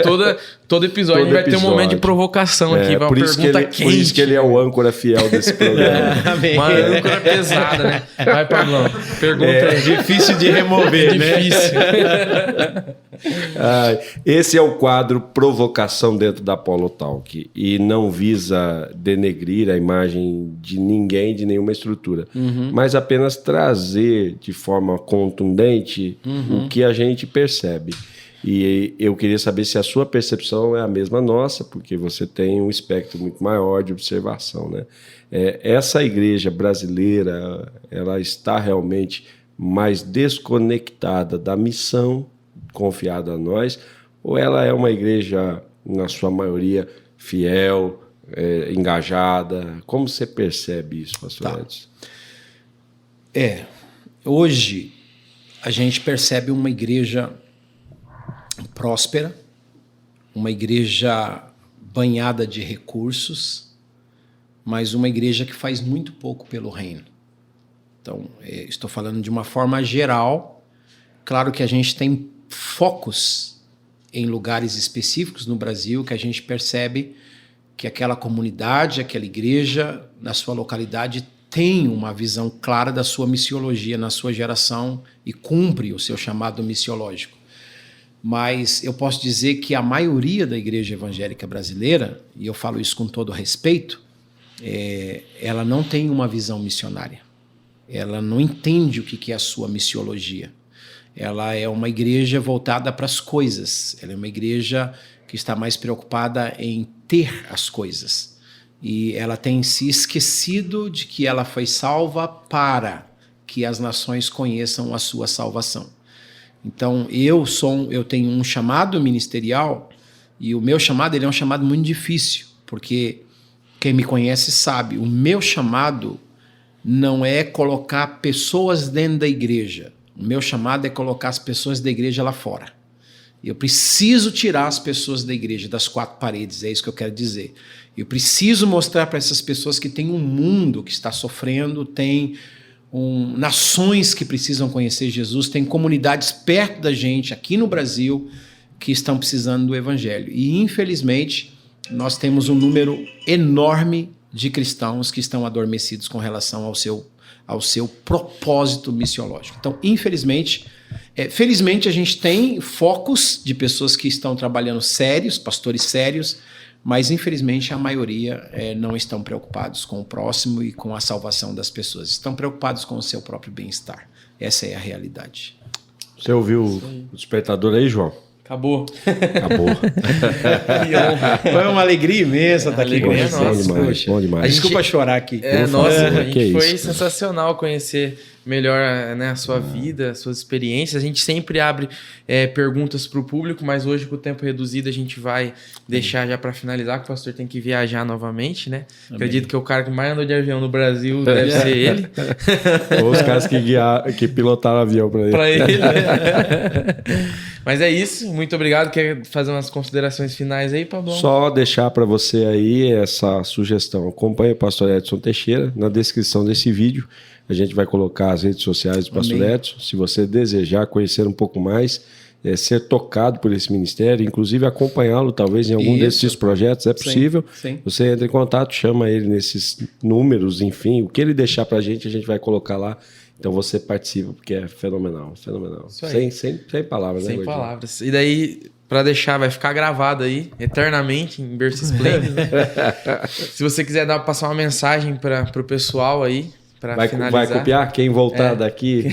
todo episódio a gente vai ter um momento de provocação aqui. Vai uma pergunta quente. Por isso que ele é o âncora fiel desse programa. Uma âncora pesada, né? Vai, Pablão. Pergunta aí. Difícil de remover, né? Difícil. Esse é o quadro Provocação dentro da Polo Talk. E não visa denegrir a imagem de ninguém, de nenhuma estrutura. Mas apenas trazer de forma contundente o que a gente percebe. E eu queria saber se a sua percepção é a mesma nossa, porque você tem um espectro muito maior de observação, né? Essa igreja brasileira, ela está realmente mais desconectada da missão confiada a nós, ou ela é uma igreja, na sua maioria, fiel, engajada? Como você percebe isso, pastor Edson? Hoje a gente percebe uma igreja próspera, uma igreja banhada de recursos, mas uma igreja que faz muito pouco pelo reino. Então, estou falando de uma forma geral. Claro que a gente tem focos em lugares específicos no Brasil que a gente percebe que aquela comunidade, aquela igreja, na sua localidade, tem uma visão clara da sua missiologia na sua geração e cumpre o seu chamado missiológico. Mas eu posso dizer que a maioria da igreja evangélica brasileira, e eu falo isso com todo respeito, ela não tem uma visão missionária. Ela não entende o que é a sua missiologia. Ela é uma igreja voltada para as coisas. Ela é uma igreja que está mais preocupada em ter as coisas. E ela tem se esquecido de que ela foi salva para que as nações conheçam a sua salvação. Então, eu tenho um chamado ministerial, e o meu chamado ele é um chamado muito difícil, porque quem me conhece sabe, o meu chamado não é colocar pessoas dentro da igreja. O meu chamado é colocar as pessoas da igreja lá fora. Eu preciso tirar as pessoas da igreja das quatro paredes, é isso que eu quero dizer. Eu preciso mostrar para essas pessoas que tem um mundo que está sofrendo, tem nações que precisam conhecer Jesus, tem comunidades perto da gente, aqui no Brasil, que estão precisando do evangelho. E, infelizmente, nós temos um número enorme de cristãos que estão adormecidos com relação ao seu propósito missiológico. Então, infelizmente, felizmente a gente tem focos de pessoas que estão trabalhando sérios, pastores sérios, mas infelizmente a maioria não estão preocupados com o próximo e com a salvação das pessoas. Estão preocupados com o seu próprio bem-estar. Essa é a realidade. Você ouviu o despertador aí, João? Acabou. Foi uma alegria imensa estar aqui com vocês. Bom demais. Desculpa chorar aqui. Foi sensacional conhecer melhor, né, a sua vida, as suas experiências. A gente sempre abre perguntas para o público, mas hoje, com o tempo reduzido, a gente vai deixar já para finalizar, que o pastor tem que viajar novamente, né? Amém. Acredito que o cara que mais andou de avião no Brasil deve ser ele. Ou os caras que pilotaram avião para ele. Mas é isso, muito obrigado. Quer fazer umas considerações finais aí, Pablo? Só deixar para você aí essa sugestão. Acompanhe o pastor Edson Teixeira. Na descrição desse vídeo a gente vai colocar as redes sociais do pastor Edson. Se você desejar conhecer um pouco mais, ser tocado por esse ministério, inclusive acompanhá-lo talvez em algum desses projetos, é possível. Sim. Você entra em contato, chama ele nesses números, enfim, o que ele deixar para a gente vai colocar lá. Então você participa, porque é fenomenal, fenomenal. Sem palavras, né? Sem palavras. E daí, para deixar, vai ficar gravado aí, eternamente, em berço esplêndido, né? Se você quiser passar uma mensagem para o pessoal aí, para finalizar. Vai copiar? Quem voltar daqui?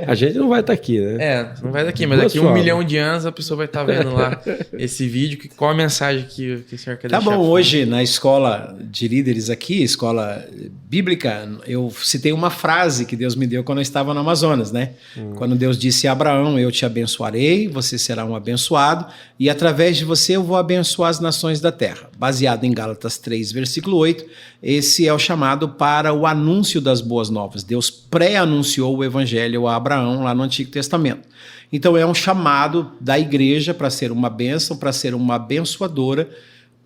A gente não vai estar aqui, né? Não vai estar aqui, mas daqui 1 milhão de anos a pessoa vai estar vendo lá esse vídeo. Qual a mensagem que o senhor quer deixar? Tá bom, hoje na escola de líderes aqui, escola bíblica, eu citei uma frase que Deus me deu quando eu estava no Amazonas, né? Quando Deus disse a Abraão, eu te abençoarei, você será um abençoado, e através de você eu vou abençoar as nações da terra. Baseado em Gálatas 3, versículo 8, esse é o chamado para o anúncio das boas novas. Deus pré-anunciou o evangelho a Abraão lá no Antigo Testamento. Então é um chamado da igreja para ser uma bênção, para ser uma abençoadora,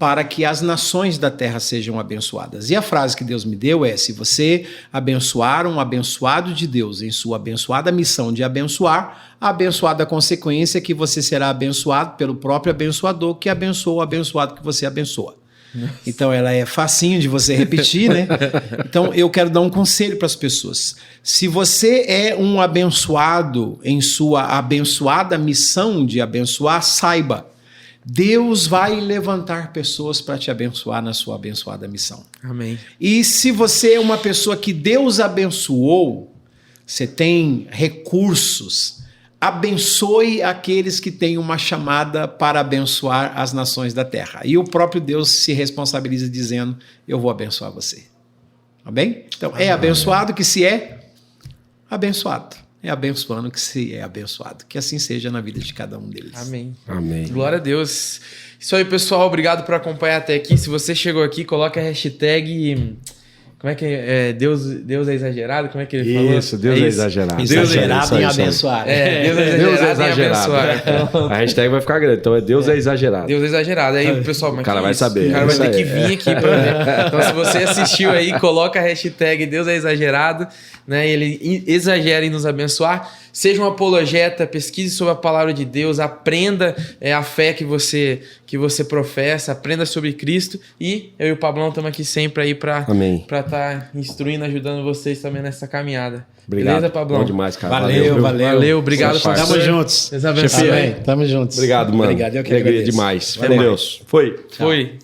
para que as nações da terra sejam abençoadas. E a frase que Deus me deu é: se você abençoar um abençoado de Deus em sua abençoada missão de abençoar, a abençoada consequência é que você será abençoado pelo próprio abençoador que abençoa o abençoado que você abençoa. Então ela é facinho de você repetir, né? Então eu quero dar um conselho para as pessoas. Se você é um abençoado em sua abençoada missão de abençoar, saiba, Deus vai levantar pessoas para te abençoar na sua abençoada missão. Amém. E se você é uma pessoa que Deus abençoou, você tem recursos, abençoe aqueles que têm uma chamada para abençoar as nações da terra. E o próprio Deus se responsabiliza dizendo: eu vou abençoar você. Tá bem? Então, é abençoado que se é abençoado. É abençoando que se é abençoado. Que assim seja na vida de cada um deles. Amém. Amém. Glória a Deus. Isso aí, pessoal. Obrigado por acompanhar até aqui. Se você chegou aqui, coloca a hashtag... Como é que é? Deus é exagerado? Como é que ele falou? Isso, Deus é exagerado. Exagerado em abençoar. Deus é exagerado em abençoar. A hashtag vai ficar grande. Então Deus é exagerado. Deus é exagerado. Aí o pessoal... O cara vai saber. O cara vai ter que vir aqui pra ver. Então, se você assistiu aí, coloca a hashtag Deus é exagerado. Né? Ele exagera em nos abençoar. Seja um apologeta, pesquise sobre a palavra de Deus, aprenda a fé que você professa, aprenda sobre Cristo. E eu e o Pablão estamos aqui sempre aí para estar instruindo, ajudando vocês também nessa caminhada. Obrigado. Beleza, Pablão? Bom demais, cara. Valeu. Obrigado, pastor. Tamo juntos. Deus abençoe. Tamo juntos. Obrigado, mano. Obrigado, eu que alegria agradeço. demais. Com Deus. Foi. Foi.